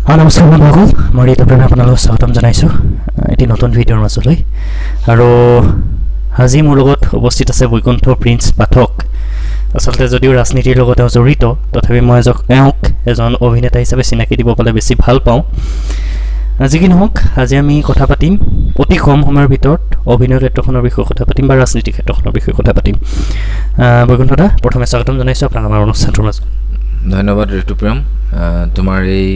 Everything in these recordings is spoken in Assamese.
নমস্কাৰ বন্ধুসকল, মই ঋতুপ্ৰেম আপোনালোকক স্বাগতম জনাইছোঁ এটি নতুন ভিডিঅ'ৰ মাজলৈ। আৰু আজি মোৰ লগত উপস্থিত আছে বৈকুণ্ঠ প্ৰিন্স পাঠক। আচলতে যদিও ৰাজনীতিৰ লগত তেওঁ জড়িত, তথাপি মই তেওঁক এজন অভিনেতা হিচাপে চিনাকি দিব পালে বেছি ভাল পাওঁ। যি কি নহওক, আজি আমি কথা পাতিম অতি কম সময়ৰ ভিতৰত অভিনয় ক্ষেত্ৰখনৰ বিষয়ে কথা পাতিম বা ৰাজনীতি ক্ষেত্ৰখনৰ বিষয়ে কথা পাতিম। বৈকুণ্ঠ দা, প্ৰথমে স্বাগতম জনাইছোঁ আপোনাক আমাৰ অনুষ্ঠানটোৰ মাজত। ধন্যবাদ ঋতুপ্ৰেম, তোমাৰ এই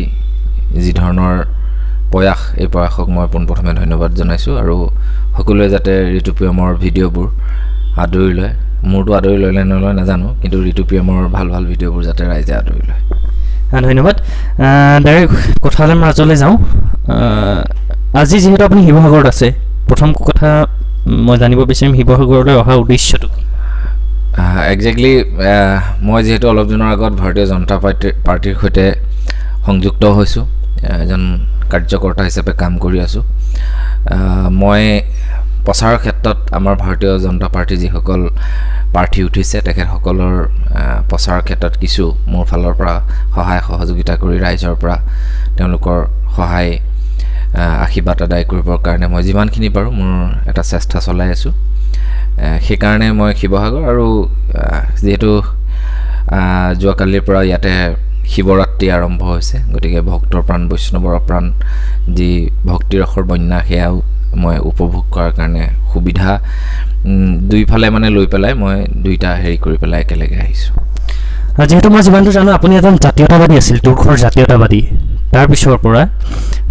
যি ধৰণৰ প্ৰয়াস, এই প্ৰয়াসক মই পোনপ্ৰথমে ধন্যবাদ জনাইছোঁ। আৰু সকলোৱে যাতে ঋতুপ্ৰেমৰ ভিডিঅ'বোৰ আদৰি লয়, মোৰতো আদৰি লয় নে নলয় নাজানো, কিন্তু ঋতুপ্ৰেমৰ ভাল ভাল ভিডিঅ'বোৰ যাতে ৰাইজে আদৰি লয়। ধন্যবাদ। ডাইৰেক্ট কথালৈ মাজলৈ যাওঁ। আজি যিহেতু আপুনি শিৱসাগৰত আছে, প্ৰথম কথা মই জানিব বিচাৰিম শিৱসাগৰলৈ অহা উদ্দেশ্যটো কি? একজেক্টলি মই যিহেতু অলপ দিনৰ আগত ভাৰতীয় জনতা পাৰ্টিৰ সৈতে সংযুক্ত হৈছোঁ, এজন কাৰ্যকৰ্তা হিচাপে কাম কৰি আছোঁ। মই প্ৰচাৰৰ ক্ষেত্ৰত আমাৰ ভাৰতীয় জনতা পাৰ্টীৰ যিসকল প্ৰাৰ্থী উঠিছে তেখেতসকলৰ প্ৰচাৰৰ ক্ষেত্ৰত কিছু মোৰ ফালৰ পৰা সহায় সহযোগিতা কৰি ৰাইজৰ পৰা তেওঁলোকৰ সহায় আশীৰ্বাদ আদায় কৰিবৰ কাৰণে মই যিমানখিনি পাৰোঁ মোৰ এটা চেষ্টা চলাই আছোঁ। সেইকাৰণে মই শিৱসাগৰ, আৰু যিহেতু যোৱাকালিৰ পৰা ইয়াতে শিৱৰাত্ৰি আৰম্ভ হৈছে, গতিকে ভক্তৰ প্ৰাণ বৈষ্ণৱৰ প্ৰাণ যি ভক্তিৰসৰ বন্যা, সেয়াও মই উপভোগ কৰাৰ কাৰণে সুবিধা দুইফালে মানে লৈ পেলাই মই দুইটা কৰি পেলাই একেলগে আহিছোঁ। যিহেতু মই যিমানটো জানো আপুনি এজন জাতীয়তাবাদী আছিল, দুৰ্ঘৰ জাতীয়তাবাদী। তাৰপিছৰ পৰা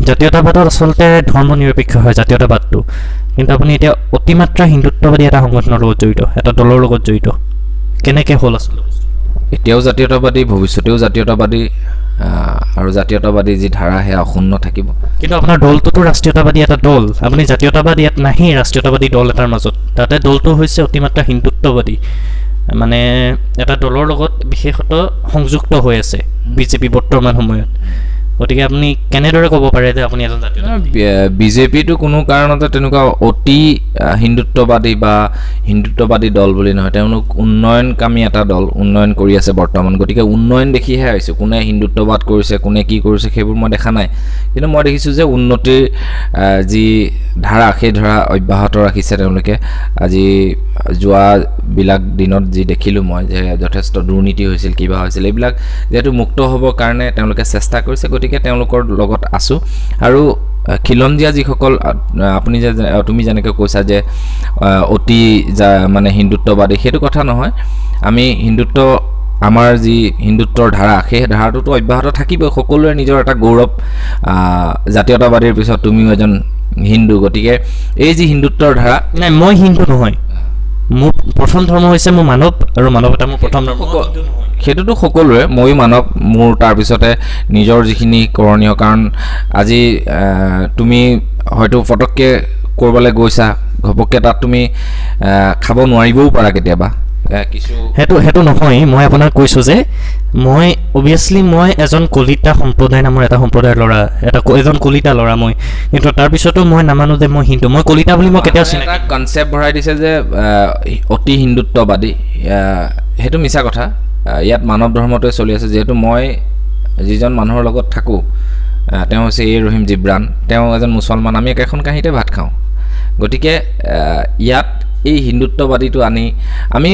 জাতীয়তাবাদত আচলতে ধৰ্ম নিৰপেক্ষ হয় জাতীয়তাবাদটো, কিন্তু আপুনি এতিয়া অতিমাত্ৰা হিন্দুত্ববাদী এটা সংগঠনৰ লগত জড়িত, এটা দলৰ লগত জড়িত। কেনেকৈ হ'ল আচলতে? এতিয়াও জাতীয়তাবাদী, ভৱিষ্যতেও জাতীয়তাবাদী, আৰু জাতীয়তাবাদী যি ধাৰা সেয়া অক্ষুণ্ণ থাকিব। কিন্তু আপোনাৰ দলটোতো ৰাষ্ট্ৰীয়তাবাদী এটা দল, আপুনি জাতীয়তাবাদী ইয়াত নাহেই ৰাষ্ট্ৰীয়তাবাদী দল এটাৰ মাজত। তাতে দলটো হৈছে অতিমাত্ৰা হিন্দুত্ববাদী, মানে এটা দলৰ লগত বিশেষত সংযুক্ত হৈ আছে বিজেপি বৰ্তমান সময়ত। গতিকে আপুনি কেনেদৰে ক'ব পাৰে যে আপুনি এজন জাতীয়তাবাদী? বিজেপিটো কোনো কাৰণতে তেনেকুৱা অতি হিন্দুত্ববাদী বা হিন্দুত্ববাদী দল বুলি নহয়, তেওঁলোক উন্নয়নকামী এটা দল, উন্নয়ন কৰি আছে বৰ্তমান। গতিকে উন্নয়ন দেখিহে আহিছোঁ, কোনে হিন্দুত্ববাদ কৰিছে, কোনে কি কৰিছে সেইবোৰ মই দেখা নাই। কিন্তু মই দেখিছোঁ যে উন্নতিৰ যি ধাৰা, সেই ধাৰা অব্যাহত ৰাখিছে তেওঁলোকে। আজি যোৱাবিলাক দিনত যি দেখিলোঁ মই যে যথেষ্ট দুৰ্নীতি হৈছিল, কিবা হৈছিল, এইবিলাক যিহেতু মুক্ত হ'বৰ কাৰণে তেওঁলোকে চেষ্টা কৰিছে, গতিকে তেওঁলোকৰ লগত আছোঁ। আৰু খিলঞ্জীয়া যিসকল, তুমি যেনেকৈ কৈছা যে অতি মানে হিন্দুত্ববাদী, সেইটো কথা নহয়। আমি আমাৰ যি হিন্দুত্বৰ ধাৰা, সেই ধাৰাটোতো অব্যাহত থাকিবই। সকলোৰে নিজৰ এটা গৌৰৱ, জাতীয়তাবাদীৰ পিছত তুমিও এজন হিন্দু, গতিকে এই যি হিন্দুত্বৰ ধাৰা। নাই, মই হিন্দু নহয়, মোৰ প্ৰথম ধৰ্ম হৈছে মোৰ মানৱ, আৰু মানৱতা মোৰ প্ৰথম ধৰ্ম। সেইটোতো সকলোৰে, ময়ো মানৱ, মোৰ তাৰপিছতে নিজৰ যিখিনি কৰণীয়। কাৰণ আজি তুমি হয়তো পটককৈ ক'ৰবালৈ গৈছা, ঘপককৈ তাত তুমি খাব নোৱাৰিবও পাৰা কেতিয়াবা কিছু। সেইটো নহয়, মই আপোনাক কৈছোঁ যে মই অভিয়াছলি মই এজন কলিতা সম্প্ৰদায় নামৰ এটা সম্প্ৰদায়ৰ ল'ৰা, এজন কলিতা ল'ৰা মই। কিন্তু তাৰপিছতো মই নামানো যে মই হিন্দু, মই কলিতা বুলি মই কেতিয়াও এটা কনচেপ্ট ভৰাই দিছে যে অতি হিন্দুত্ববাদী। সেইটো মিছা কথা। ইয়াত মানৱ ধৰ্মটোৱে চলি আছে। যিহেতু মই যিজন মানুহৰ লগত থাকোঁ, তেওঁ হৈছে ৰহিম জিব্ৰান, তেওঁ এজন মুছলমান, আমি একেখন কাঁহীতে ভাত খাওঁ। গতিকে ইয়াত এই হিন্দুত্ববাদীটো আমি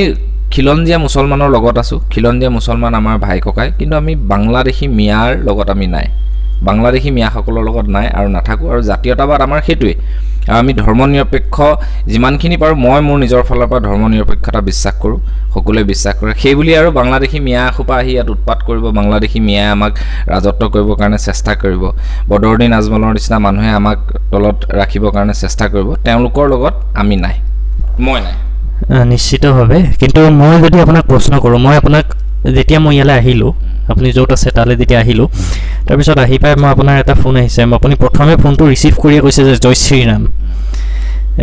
খিলঞ্জীয়া মুছলমানৰ লগত আছোঁ। খিলঞ্জীয়া মুছলমান আমাৰ ভাই ককাই, কিন্তু আমি বাংলাদেশী মিয়াৰ লগত আমি নাই, বাংলাদেশী মিয়াসকলৰ লগত নাই আৰু নাথাকোঁ। আৰু জাতীয়তাবাদ আমাৰ সেইটোৱেই। আৰু আমি ধৰ্ম নিৰপেক্ষ যিমানখিনি পাৰোঁ, মই মোৰ নিজৰ ফালৰ পৰা ধৰ্ম নিৰপেক্ষতা বিশ্বাস কৰোঁ, সকলোৱে বিশ্বাস কৰে। সেইবুলি আৰু বাংলাদেশী মিয়া এসোপা আহি ইয়াত উৎপাত কৰিব, বাংলাদেশী মিয়াই আমাক ৰাজত্ব কৰিবৰ কাৰণে চেষ্টা কৰিব, বদৰুদ্দিন আজমলৰ নিচিনা মানুহে আমাক তলত ৰাখিবৰ কাৰণে চেষ্টা কৰিব, তেওঁলোকৰ লগত আমি নাই, মই নাই। নিশ্চিতভাৱে। কিন্তু মই যদি আপোনাক প্ৰশ্ন কৰোঁ, মই আপোনাক যেতিয়া মই ইয়ালৈ আহিলোঁ, আপুনি য'ত আছে তালৈ যেতিয়া আহিলোঁ, তাৰপিছত আহি পাই মই আপোনাৰ এটা ফোন আহিছে, আপুনি প্ৰথমে ফোনটো ৰিচিভ কৰিয়ে কৈছে যে জয় শ্ৰীৰাম।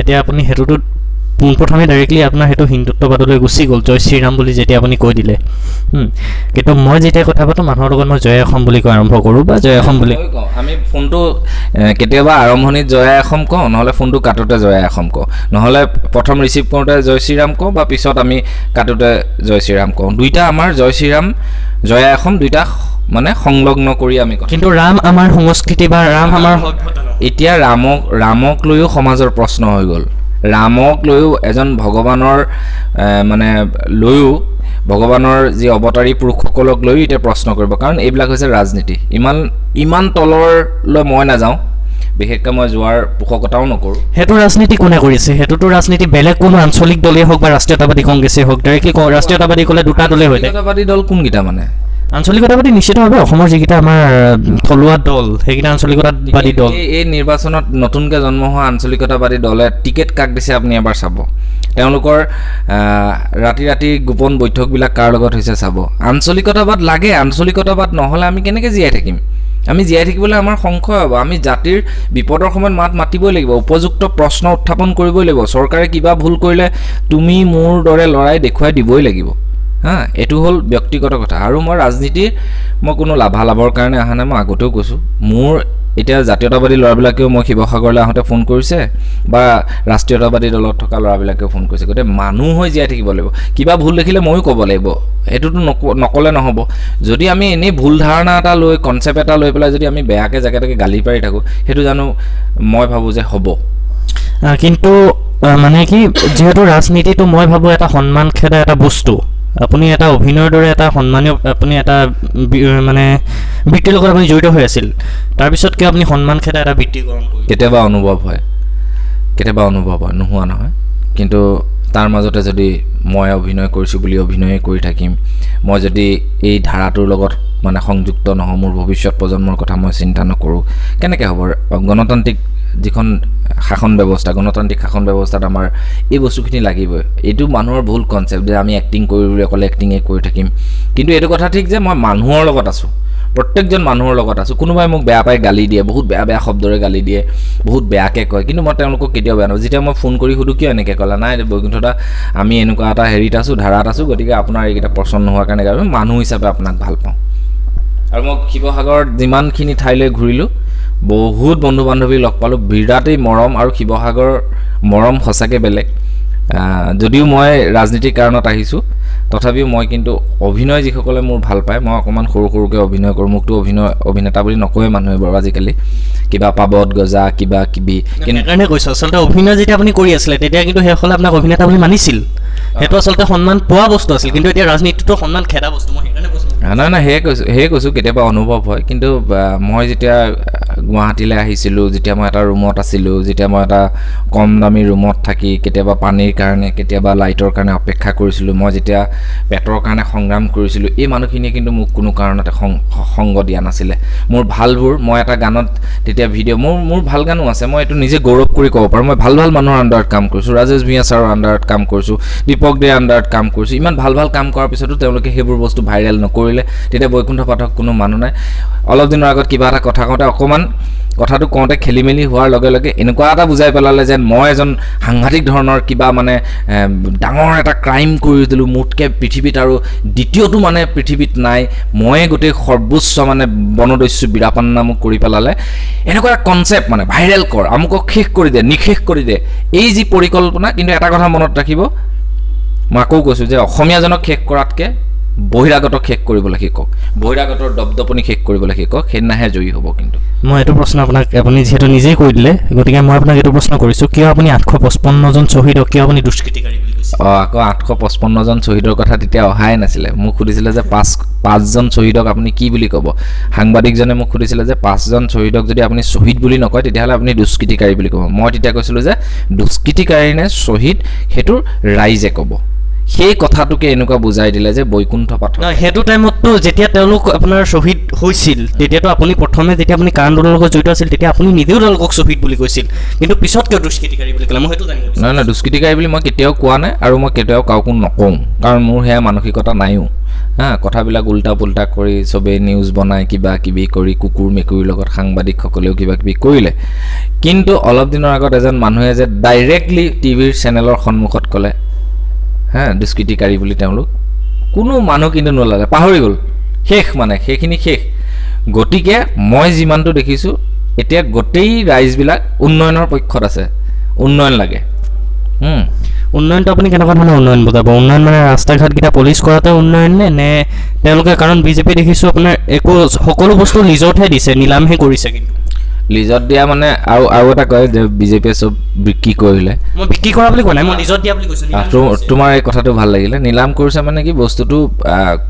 এতিয়া আপুনি সেইটোতো পোনপ্ৰথমে ডাইৰেক্টলি আপোনাৰ সেইটো হিন্দুত্ববাদলৈ গুচি গ'ল, জয় শ্ৰীৰাম বুলি যেতিয়া আপুনি কৈ দিলে। কিন্তু মই যেতিয়া কথা পাতোঁ মানুহৰ লগত, মই জয় অসম বুলি কৈ আৰম্ভ কৰোঁ বা জয় অসম বুলি কওঁ। আমি ফোনটো কেতিয়াবা আৰম্ভণিত জয় অসম কওঁ, নহ'লে ফোনটো কাটোতে জয় অসম কওঁ, নহ'লে প্ৰথম ৰিচিভ কৰোঁতে জয় শ্ৰীৰাম কওঁ, বা পিছত আমি কাটোতে জয় শ্ৰীৰাম কওঁ। দুইটা আমাৰ জয় শ্ৰীৰাম, জয় অসম দুইটা মানে সংলগ্ন কৰি আমি কথা কিন্তু ৰাম আমাৰ সংস্কৃতি বা ৰাম আমাৰ এতিয়া ৰামক লৈও সমাজৰ প্ৰশ্ন হৈ গ'ল ৰামক লৈও এজন ভগৱানৰ মানে লৈও ভগৱানৰ যি অৱতাৰী পুৰুষসকলক লৈও এতিয়া প্ৰশ্ন কৰিব কাৰণ এইবিলাক হৈছে ৰাজনীতি ইমান তলৰলৈ মই নাযাওঁ বিশেষকৈ মই যোৱাৰ পোষকতাও নকৰোঁ সেইটো ৰাজনীতি কোনে কৰিছে সেইটোতো ৰাজনীতি বেলেগ কোনো আঞ্চলিক দলেই হওক বা ৰাষ্ট্ৰীয়তাবাদী কংগ্ৰেছেই হওক ডাইৰেক্টলি ৰাষ্ট্ৰীয়তাবাদী ক'লে দুটা দলেই হৈ যায় ৰাষ্ট্ৰীয়তাবাদী দল কোনকেইটা মানে আঞ্চলিকতাবাদী নিশ্চিতভাৱে অসমৰ যিকেইটা আমাৰ থলুৱা দল সেইকেইটা আঞ্চলিকতাবাদী দল এই নিৰ্বাচনত নতুনকৈ জন্ম হোৱা আঞ্চলিকতাবাদী দলে টিকেট কাক দিছে আপুনি এবাৰ চাব তেওঁলোকৰ ৰাতি গোপন বৈঠকবিলাক কাৰ লগত হৈছে চাব আঞ্চলিকতাবাদ লাগে আঞ্চলিকতাবাদ নহ'লে আমি কেনেকৈ জীয়াই থাকিম আমি জীয়াই থাকিবলৈ আমাৰ সংশয় হ'ব আমি জাতিৰ বিপদৰ সময়ত মাত মাতিবই লাগিব উপযুক্ত প্ৰশ্ন উত্থাপন কৰিবই লাগিব চৰকাৰে কিবা ভুল কৰিলে তুমি মোৰ দৰে লৰাই দেখুৱাই দিবই লাগিব হা এইটো হ'ল ব্যক্তিগত কথা আৰু মই ৰাজনীতিৰ মই কোনো লাভালাভৰ কাৰণে অহা নাই মই আগতেও কৈছোঁ মোৰ এতিয়া জাতীয়তাবাদী ল'ৰাবিলাকেও মই শিৱসাগৰলৈ আহোঁতে ফোন কৰিছে বা ৰাষ্ট্ৰীয়তাবাদী দলত থকা ল'ৰাবিলাকেও ফোন কৰিছে গতিকে মানুহ হৈ জীয়াই থাকিব লাগিব কিবা ভুল দেখিলে ময়ো ক'ব লাগিব এইটোতো নক'লে নহ'ব যদি আমি এনেই ভুল ধাৰণা এটা লৈ কনচেপ্ট এটা লৈ পেলাই যদি আমি বেয়াকৈ জাগাটাকে গালি পাৰি থাকোঁ সেইটো জানো মই ভাবোঁ যে হ'ব কিন্তু মানে কি যিহেতু ৰাজনীতিটো মই ভাবোঁ এটা সন্মান খেদা এটা বস্তু আপুনি এটা অভিনয়ৰ দৰে এটা সন্মানীয় আপুনি এটা মানে বৃত্তিৰ লগত আপুনি জড়িত হৈ আছিল তাৰপিছত কিয় আপুনি সন্মান খেদা এটা বৃত্তিকৰণ কৰি কেতিয়াবা অনুভৱ হয় নোহোৱা নহয় কিন্তু তাৰ মাজতে যদি মই অভিনয় কৰিছোঁ বুলি অভিনয়ে কৰি থাকিম মই যদি এই ধাৰাটোৰ লগত মানে সংযুক্ত নহওঁ মোৰ ভৱিষ্যত প্ৰজন্মৰ কথা মই চিন্তা নকৰোঁ কেনেকৈ হ'ব গণতান্ত্ৰিক যিখন শাসন ব্যৱস্থা গণতান্ত্ৰিক শাসন ব্যৱস্থাত আমাৰ এই বস্তুখিনি লাগিবই এইটো মানুহৰ ভুল কনচেপ্ট যে আমি এক্টিং কৰি বুলি অকলে এক্টিঙেই কৰি থাকিম কিন্তু এইটো কথা ঠিক যে মই মানুহৰ লগত আছোঁ প্ৰত্যেকজন মানুহৰ লগত আছোঁ কোনোবাই মোক বেয়া পাই গালি দিয়ে বহুত বেয়া শব্দৰে গালি দিয়ে বহুত বেয়াকৈ কয় কিন্তু মই তেওঁলোকক কেতিয়াও বেয়া নাপাওঁ যেতিয়া মই ফোন কৰি সুধোঁ কিয় এনেকৈ ক'লা নাই বৈকুণ্ঠদা আমি এনেকুৱা এটা হেৰিত আছোঁ ধাৰাত আছোঁ গতিকে আপোনাৰ এইকেইটা পচন্দ নোহোৱাৰ কাৰণে গালি মানুহ হিচাপে আপোনাক ভাল পাওঁ আৰু মই শিৱসাগৰত যিমানখিনি ঠাইলৈ ঘূৰিলোঁ বহুত বন্ধু বান্ধৱী লগ পালোঁ বিৰাটেই মৰম আৰু শিৱসাগৰ মৰম সঁচাকৈ বেলেগ যদিও মই ৰাজনীতিৰ কাৰণত আহিছোঁ তথাপিও মই কিন্তু অভিনয় যিসকলে মোৰ ভাল পায় মই অকণমান সৰুকৈ অভিনয় কৰোঁ মোকতো অভিনেতা বুলি নকয়ে মানুহে বাৰু আজিকালি কিবা পাবত গজা কিবা কিবি কিন্তু কাৰণে কৈছোঁ আচলতে অভিনয় যেতিয়া আপুনি কৰি আছিলে তেতিয়া কিন্তু সেইসকলে আপোনাক অভিনেতা বুলি মানিছিল সেইটো আচলতে সন্মান পোৱা বস্তু আছিল কিন্তু এতিয়া ৰাজনীতিটো সন্মান খেদা বস্তু মই সেইকাৰণে কৈছোঁ নাই সেয়ে কৈছোঁ কেতিয়াবা অনুভৱ হয় কিন্তু মই যেতিয়া গুৱাহাটীলৈ আহিছিলোঁ যেতিয়া মই এটা ৰুমত আছিলোঁ যেতিয়া মই এটা কম দামী ৰুমত থাকি কেতিয়াবা পানীৰ কাৰণে কেতিয়াবা লাইটৰ কাৰণে অপেক্ষা কৰিছিলোঁ মই যেতিয়া পেটৰ কাৰণে সংগ্ৰাম কৰিছিলোঁ এই মানুহখিনিয়ে কিন্তু মোক কোনো কাৰণতে সংগ দিয়া নাছিলে মোৰ ভালবোৰ মই এটা গানত তেতিয়া ভিডিঅ' মোৰ ভাল গানো আছে মই এইটো নিজে গৌৰৱ কৰি ক'ব পাৰোঁ মই ভাল মানুহৰ আণ্ডাৰত কাম কৰিছোঁ ৰাজেশ ভূঞা ছাৰৰ আণ্ডাৰত কাম কৰিছোঁ দীপক দেৰ আণ্ডাৰত কাম কৰিছোঁ ইমান ভাল কাম কৰাৰ পিছতো তেওঁলোকে সেইবোৰ বস্তু ভাইৰেল নকৰিলে তেতিয়া বৈকুণ্ঠ পাঠক কোনো মানুহ নাই অলপ দিনৰ আগত কিবা এটা কথা কওঁতে অকণমান কথাটো কওঁতে খেলি মেলি হোৱাৰ লগে লগে এনেকুৱা এটা বুজাই পেলালে যেন মই এজন সাংঘাতিক ধৰণৰ কিবা মানে ডাঙৰ এটা ক্ৰাইম কৰি দিলোঁ মোতকৈ পৃথিৱীত আৰু দ্বিতীয়টো মানে পৃথিৱীত নাই ময়ে গোটেই সৰ্বোচ্চ মানে বনদস্যু বীৰাপান্না মোক কৰি পেলালে এনেকুৱা এটা কনচেপ্ট মানে ভাইৰেল কৰ আমুকক শেষ কৰি দে নিশেষ কৰি দে এই যি পৰিকল্পনা কিন্তু এটা কথা মনত ৰাখিব মই আকৌ কৈছোঁ যে অসমীয়াজনক শেষ কৰাতকৈ বহিৰাগতক শেষ কৰিবলৈ শিকক বহিৰাগতৰ দপদপনি শেষ কৰিবলৈ শিকক সেইদিনাহে জয়ী হ'ব কিন্তু মই এইটো প্ৰশ্ন আপোনাক আপুনি যিহেতু নিজেই কৈ দিলে গতিকে মই আপোনাক এইটো প্ৰশ্ন কৰিছোঁ কিয় আপুনি 855জন শ্বহীদক কিয় আপুনি দুষ্কৃতিকাৰী বুলি কৈছে আকৌ 855জন শ্বহীদৰ কথা তেতিয়া অহাই নাছিলে মোক সুধিছিলে যে পাঁচজন শ্বহীদক আপুনি কি বুলি ক'ব সাংবাদিকজনে মোক সুধিছিলে যে 5জন শ্বহীদক যদি আপুনি শ্বহীদ বুলি নকয় তেতিয়াহ'লে আপুনি দুষ্কৃতিকাৰী বুলি ক'ব মই তেতিয়া কৈছিলোঁ যে দুষ্কৃতিকাৰী নে শ্বহীদ সেইটো ৰাইজে ক'ব সেই কথাটোকে এনেকুৱা বুজাই দিলে যে বৈকুণ্ঠ পাঠক সেইটো টাইমততো যেতিয়া তেওঁলোক আপোনাৰ শ্বহীদ হৈছিল তেতিয়াতো আপুনি প্ৰথমে যেতিয়া আপুনি কাৰণ দলৰ লগত জড়িত আছিল তেতিয়া আপুনি নিজেও তেওঁলোকক শ্বহীদ বুলি কৈছিল কিন্তু পিছত কিয় দুষ্কৃতিকাৰী বুলি ক'লে মই সেইটো জানিব বিচাৰিছোঁ নাই দুষ্কৃতিকাৰী বুলি মই কেতিয়াও কোৱা নাই আৰু মই কেতিয়াও কাকো নকওঁ কাৰণ মোৰ সেয়া মানসিকতা নাইও কথাবিলাক উল্টা পুল্টা কৰি চবেই নিউজ বনাই কিবা কিবি কৰি কুকুৰ মেকুৰীৰ লগত সাংবাদিকসকলেও কিবা কিবি কৰিলে কিন্তু অলপ দিনৰ আগত এজন মানুহে যে ডাইৰেক্টলি টিভিৰ চেনেলৰ সন্মুখত ক'লে দুষ্কৃতিকাৰী বুলি তেওঁলোক কোনো মানুহ কিন্তু নোলালে পাহৰি গ'ল শেষ মানে সেইখিনি শেষ গতিকে মই যিমানটো দেখিছোঁ এতিয়া গোটেই ৰাইজবিলাক উন্নয়নৰ পক্ষত আছে উন্নয়ন লাগে উন্নয়নটো আপুনি কেনেকুৱা ধৰণৰ উন্নয়ন বুজাব? উন্নয়ন মানে ৰাস্তা ঘাটকেইটা পলিচ কৰাতে উন্নয়ন নে তেওঁলোকে, কাৰণ বিজেপি দেখিছোঁ আপোনাৰ একো সকলো বস্তু লিজতহে দিছে, নিলামহে কৰিছে। কিন্তু লিজত দিয়া মানে আৰু এটা কয় যে বিজেপিয়ে চব বিক্ৰী কৰিলে। মই বিক্ৰী কৰা বুলি কোৱা নাই, মই লিজত দিয়া বুলি কৈছোঁ। তোমাৰ এই কথাটো ভাল লাগিলে। নিলাম কৰিছে মানে কি, বস্তুটো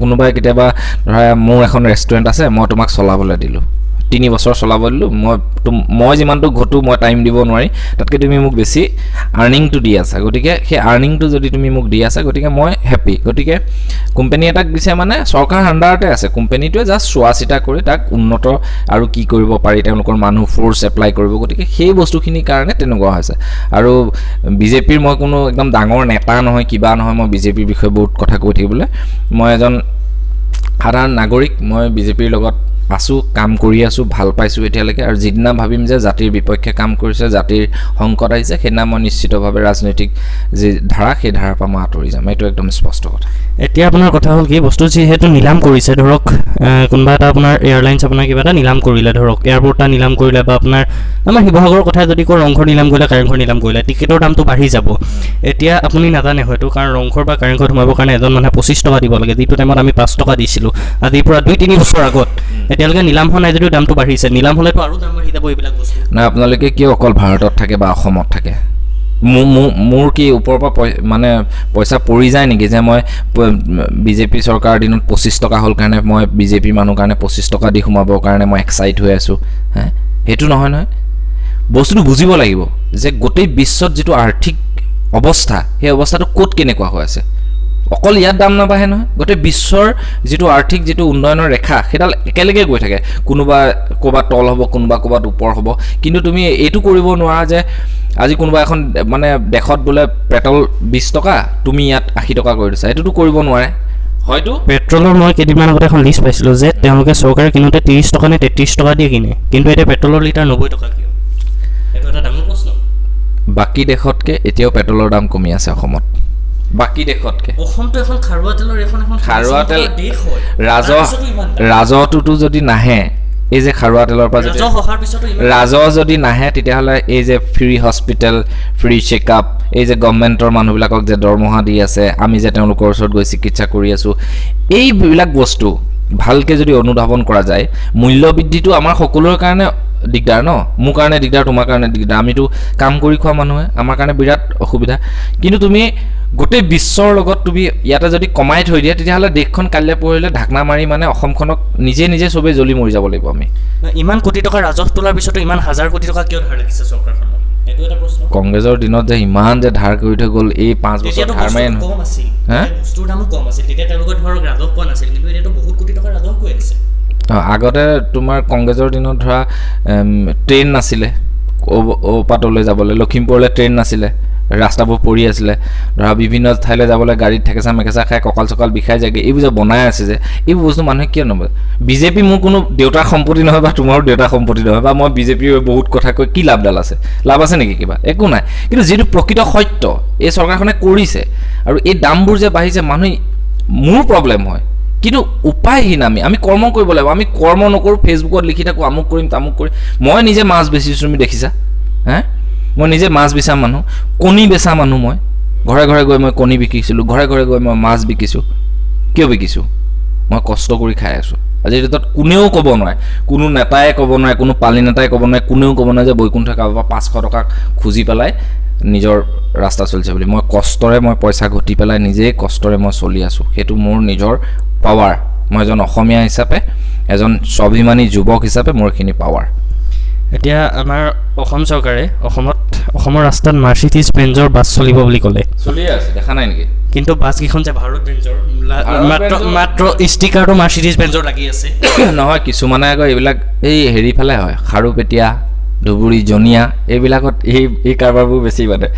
কোনোবাই কেতিয়াবা ধৰা মোৰ এখন ৰেষ্টুৰেণ্ট আছে, মই তোমাক চলাবলৈ দিলোঁ, 3 বছৰ চলাব দিলোঁ, মই যিমানটো ঘটো মই টাইম দিব নোৱাৰি, তাতকৈ তুমি মোক বেছি আৰ্নিংটো দি আছা, গতিকে সেই আৰ্নিংটো যদি তুমি মোক দি আছা, গতিকে মই হেপ্পী। গতিকে কোম্পানী এটাক দিছে মানে চৰকাৰ আণ্ডাৰতে আছে, কোম্পানীটোৱে জাষ্ট চোৱা চিতা কৰি তাক উন্নত আৰু কি কৰিব পাৰি তেওঁলোকৰ মানুহ ফ'ৰ্চ এপ্লাই কৰিব, গতিকে সেই বস্তুখিনিৰ কাৰণে তেনেকুৱা হৈছে। আৰু বিজেপিৰ মই কোনো একদম ডাঙৰ নেতা নহয়, কিবা নহয়, মই বিজেপিৰ বিষয়ে বহুত কথা কৈ থাকিবলৈ, মই এজন সাধাৰণ নাগৰিক, মই বিজেপিৰ লগত আছোঁ, কাম কৰি আছোঁ, ভাল পাইছোঁ এতিয়ালৈকে। আৰু যিদিনা ভাবিম যে জাতিৰ বিপক্ষে কাম কৰিছে, জাতিৰ সংকট আহিছে, সেইদিনা মই নিশ্চিতভাৱে ৰাজনৈতিক যি ধাৰা, সেই ধাৰাৰ পৰা মই আঁতৰি যাম, এইটো একদম স্পষ্ট কথা। এতিয়া আপোনাৰ কথা হ'ল কি, বস্তু যিহেতু নিলাম কৰিছে, ধৰক কোনোবা এটা আপোনাৰ এয়াৰলাইন্স আপোনাৰ কিবা এটা নিলাম কৰিলে, ধৰক এয়াৰপৰ্ট এটা নিলাম কৰিলে, বা আপোনাৰ আমাৰ শিৱসাগৰৰ কথা যদি কওঁ, ৰংঘৰ নিলাম কৰিলে, কাৰেংঘৰ নিলাম কৰিলে, টিকেটৰ দামটো বাঢ়ি যাব। এতিয়া আপুনি নাজানে হয়তো, কাৰণ ৰংঘৰ বা কাৰেংঘৰত সোমাবৰ কাৰণে এজন মানুহে 25 টকা দিব লাগে, যিটো টাইমত আমি 5 টকা দিছিলোঁ, আজিৰ পৰা 2-3 বছৰ আগত। এতিয়ালৈকে নিলাম হোৱা নাই যদিও দামটো বাঢ়িছে, নিলাম হ'লেতো আৰু দাম বাঢ়ি যাব এইবিলাক বস্তু। নাই, আপোনালোকে কিয় অকল ভাৰতত থাকে বা অসমত থাকে? মোৰ কি ওপৰৰ পৰা মানে পইচা পৰি যায় নেকি যে মই বিজেপি চৰকাৰৰ দিনত 25 টকা হ'ল কাৰণে মই বিজেপি মানুহ কাৰণে 25 টকা দি সোমাবৰ কাৰণে মই এক্সাইট হৈ আছোঁ? সেইটো নহয় নহয়, বস্তুটো বুজিব লাগিব যে গোটেই বিশ্বত যিটো আৰ্থিক অৱস্থা, সেই অৱস্থাটো ক'ত কেনেকুৱা হৈ আছে। অকল ইয়াত দাম নাবাঢ়ে নহয়, গোটেই বিশ্বৰ যিটো আৰ্থিক যিটো উন্নয়নৰ ৰেখা, সেইডাল একেলগে গৈ থাকে, কোনোবা ক'ৰবাত তল হ'ব, কোনোবা ক'ৰবাত ওপৰ হ'ব। কিন্তু তুমি এইটো কৰিব নোৱাৰা যে আজি কোনোবা এখন মানে দেশত বোলে পেট্ৰল 20 টকা, তুমি ইয়াত 80 টকা কৰি দিছা, এইটোতো কৰিব নোৱাৰে। হয়তো পেট্ৰলৰ মই কেইদিনমান আগতে এখন লিষ্ট পাইছিলোঁ যে তেওঁলোকে চৰকাৰে কিনোতে 30 টকা নে 33 টকা দিয়ে কিনে, কিন্তু এতিয়া পেট্ৰলৰ লিটাৰ 90 টকা কিয়? এইটো এটা ডাঙৰ প্ৰশ্ন। বাকী দেশতকৈ এতিয়াও পেট্ৰলৰ দাম কমি আছে অসমত, বাকী দেশতকৈ। অসমটো এখন খাৰুৱা তেলৰ খাৰুৱা তেল ৰাজহটোতো যদি নাহে, এই যে খাৰুৱা তেলৰ পৰা যদি ৰাজহ যদি নাহে, তেতিয়াহ'লে এই যে ফ্ৰী হস্পিটেল, ফ্ৰী চেকআপ, এই যে গভৰ্ণমেণ্টৰ মানুহবিলাকক যে দৰমহা দি আছে, আমি যে তেওঁলোকৰ ওচৰত গৈ চিকিৎসা কৰি আছোঁ, এইবিলাক বস্তু ভালকৈ যদি অনুধাৱন কৰা যায়, মূল্য বৃদ্ধিটো আমাৰ সকলোৰে কাৰণে দিগদাৰ ন, মোৰ কাৰণে দিগদাৰ, তোমাৰ কাৰণে দিগদাৰ, আমিতো কাম কৰি খোৱা মানুহে, আমাৰ কাৰণে বিৰাট অসুবিধা। কিন্তু তুমি গোটেই বিশ্বৰ লগত তুমি ইয়াতে যদি কমাই থৈ দিয়া, তেতিয়াহ'লে দেশখন কাইলৈ পৰহিলে ঢাকনা মাৰি মানে অসমখনক নিজে নিজে চবেই জ্বলি মৰি যাব লাগিব আমি। ইমান কোটি টকা ৰাজহ তোলাৰ পিছতো ইমান হাজাৰ কোটি টকা কিয় ধাৰ লাগিছে চৰকাৰখনক? এইটো এটা প্ৰশ্ন। কংগ্ৰেছৰ দিনত যে ইমান যে ধাৰ কৰি থৈ গ'ল, এই 5 বছৰ ধাৰ মাৰি কম আছিল, বস্তুৰ দামো কম আছিল, তেতিয়া তেওঁলোকে ধৰক ৰাজহ পোৱা নাছিল, কিন্তু এতিয়াতো বহুত কোটি টকা ৰাজহ গৈ আছে। আগতে তোমাৰ কংগ্ৰেছৰ দিনত ধৰা ট্ৰেইন নাছিলে, অপাতলৈ যাবলৈ, লখিমপুৰলৈ ট্ৰেইন নাছিলে, ৰাস্তাবোৰ পৰি আছিলে, ধৰা বিভিন্ন ঠাইলৈ যাবলৈ গাড়ীত ঠেকেচা মেকেচা খাই কঁকাল চকাল বিষাই যায়গৈ, এইবোৰ যে বনাই আছে যে, এইবোৰ বস্তু মানুহে কিয় নবনায়? বিজেপি মোৰ কোনো দেউতাৰ সম্পত্তি নহয় বা তোমাৰো দেউতাৰ সম্পত্তি নহয়, বা মই বিজেপিৰ বহুত কথা কৈ কি লাভডাল আছে? লাভ আছে নেকি কিবা? একো নাই। কিন্তু যিটো প্ৰকৃত সত্য, এই চৰকাৰখনে কৰিছে, আৰু এই দামবোৰ যে বাঢ়িছে, মানুহে মোৰ প্ৰব্লেম হয়, কিন্তু উপায়হীন। আমি কৰ্ম কৰিব লাগিব, আমি কৰ্ম নকৰোঁ, ফেচবুকত লিখি থাকোঁ আমুক কৰিম তামুক কৰিম। মই নিজে মাছ বেচিছোঁ, তুমি দেখিছা? মই নিজে মাছ বেচা মানুহ, কণী বেচা মানুহ, মই ঘৰে ঘৰে গৈ মই কণী বিকিছিলোঁ, ঘৰে ঘৰে গৈ মই মাছ বিকিছোঁ। কিয় বিকিছোঁ? মই কষ্ট কৰি খাই আছোঁ। আজিৰ ডেটত কোনেও ক'ব নোৱাৰে, কোনো নেতাই ক'ব নোৱাৰে, কোনো পালি নেতাই ক'ব নোৱাৰে, কোনেও ক'ব নোৱাৰে যে বৈকুণ্ঠ কাৰোবাৰ পৰা 500 টকা খুজি পেলাই নিজৰ ৰাস্তা চলিছে বুলি। মই কষ্টৰে মই পইচা ঘটি পেলাই নিজেই কষ্টৰে মই চলি আছোঁ, সেইটো মোৰ নিজৰ পাৱাৰ। মই এজন অসমীয়া হিচাপে, এজন স্বাভিমানী যুৱক হিচাপে মোৰ এইখিনি পাৱাৰ। এতিয়া আমাৰ অসম চৰকাৰে অসমৰ ৰাস্তাত মাৰ্চিডিজ বেঞ্জৰ বাছ চলিব বুলি ক'লে, চলিয়ে আছে, দেখা নাই নেকি? কিন্তু বাছকেইখন যে ভাৰত বেঞ্জৰ, মাত্ৰ ষ্টিকাৰটো মাৰ্চিডিজ বেঞ্জৰ লাগি আছে। নহয়, কিছুমানে আকৌ এইবিলাক এই হেৰি ফালে হয়, খাৰুপেটীয়া, ধুবুৰী, জনিয়া, এইবিলাকত এই কাৰবাৰবোৰ বেছি মানে।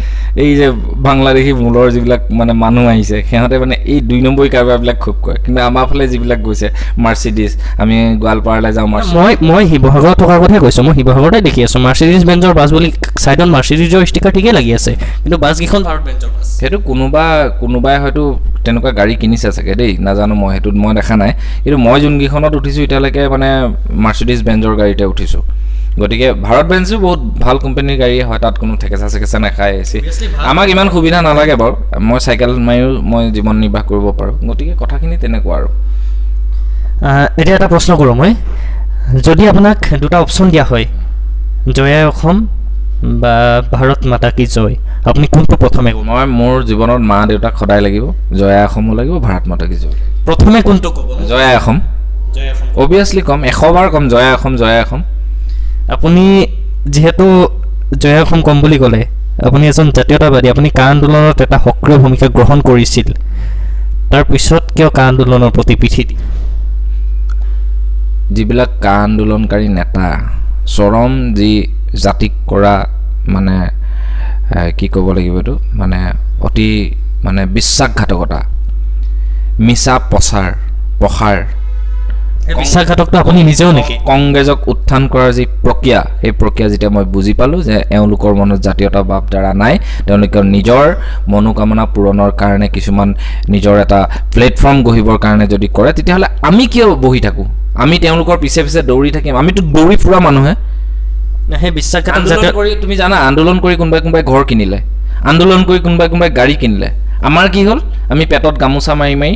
এই যে বাংলাদেশী মূলৰ যিবিলাক মানে মানুহ আহিছে, সিহঁতে মানে এই 2 নম্বৰী কাৰবাৰবিলাক খুব কৰে। কিন্তু আমাৰ ফালে যিবিলাক গৈছে মাৰ্চিডিজ, আমি গোৱালপাৰালৈ যাওঁ, মই শিৱসাগৰত থকাৰ কথাই কৈছোঁ, মই শিৱসাগৰতে দেখি আছোঁ মাৰ্চিডিজ বেঞ্জৰ বাছ বুলি, ছাইডত মাৰ্চিডিজৰ ষ্টিকাৰ ঠিকেই লাগি আছে, কিন্তু বাছকেইখন ভাৰত বেঞ্জৰ বাছ। সেইটো কোনোবাই হয়তো তেনেকুৱা গাড়ী কিনিছে চাগে দেই, নাজানো, মই সেইটোত মই দেখা নাই। কিন্তু মই যোনকেইখনত উঠিছোঁ এতিয়ালৈকে মানে মাৰ্চিডিজ বেঞ্জৰ গাড়ীতে উঠিছোঁ। গতিকে ভাৰত বেঞ্চো বহুত ভাল কোম্পানীৰ গাড়ী হয়, তাত কোনো ঠেকেচা চেকেচা নাখায় এচি। আমাক ইমান সুবিধা নালাগে বাৰু, মই চাইকেল মাৰিও মই জীৱন নিৰ্বাহ কৰিব পাৰোঁ। গতিকে কথাখিনি তেনেকুৱা আৰু। এতিয়া এটা প্ৰশ্ন কৰোঁ মই, যদি আপোনাক দুটা অপশ্যন দিয়া হয়, জয় আই অসম বা ভাৰত মাতা কি জয়, আপুনি কোনটো প্ৰথমে ক'ব? মই মোৰ জীৱনত মা দেউতাক সদায় লাগিব, জয় আই অসমো লাগিব, ভাৰত মাতা কি জয়। প্ৰথমে কোনটো ক'ব? জয় আই অসম। জয় অসম অবভিয়াছলি ক'ম, 100 বাৰ ক'ম জয় আই অসম, জয় আই অসম। আপুনি যিহেতু জয় অসম ক'ম বুলি ক'লে, আপুনি এজন জাতীয়তাবাদী, আপুনি কা আন্দোলনত এটা সক্ৰিয় ভূমিকা গ্ৰহণ কৰিছিল, তাৰপিছত কিয় কা আন্দোলনৰ প্ৰতি পিঠি দি? যিবিলাক কা আন্দোলনকাৰী নেতা, চৰম যি জাতিক কৰা মানে কি ক'ব লাগিব এইটো, মানে অতি মানে বিশ্বাসঘাতকতা, মিছা প্ৰসাৰ, বিশ্বাসঘাতকটো আপুনি নিজেও নেকি? কংগ্ৰেছক উত্থান কৰাৰ যি প্ৰক্ৰিয়া, সেই প্ৰক্ৰিয়া যেতিয়া মই বুজি পালোঁ যে এওঁলোকৰ মনত জাতীয়তা ভাৱ দ্বাৰা নাই, তেওঁলোকৰ নিজৰ মনোকামনা পূৰণৰ কাৰণে কিছুমান নিজৰ এটা প্লেটফৰ্ম গঢ়িবৰ কাৰণে যদি কৰে, তেতিয়াহ'লে আমি কিয় বহি থাকোঁ? আমি তেওঁলোকৰ পিছে পিছে দৌৰি থাকিম? আমিতো দৌৰি ফুৰা মানুহে। সেই বিশ্বাসঘাতক আন্দোলন কৰি তুমি জানা, আন্দোলন কৰি কোনোবাই ঘৰ কিনিলে, আন্দোলন কৰি কোনোবাই গাড়ী কিনিলে। আমাৰ কি হ'ল? আমি পেটত গামোচা মাৰি মাৰি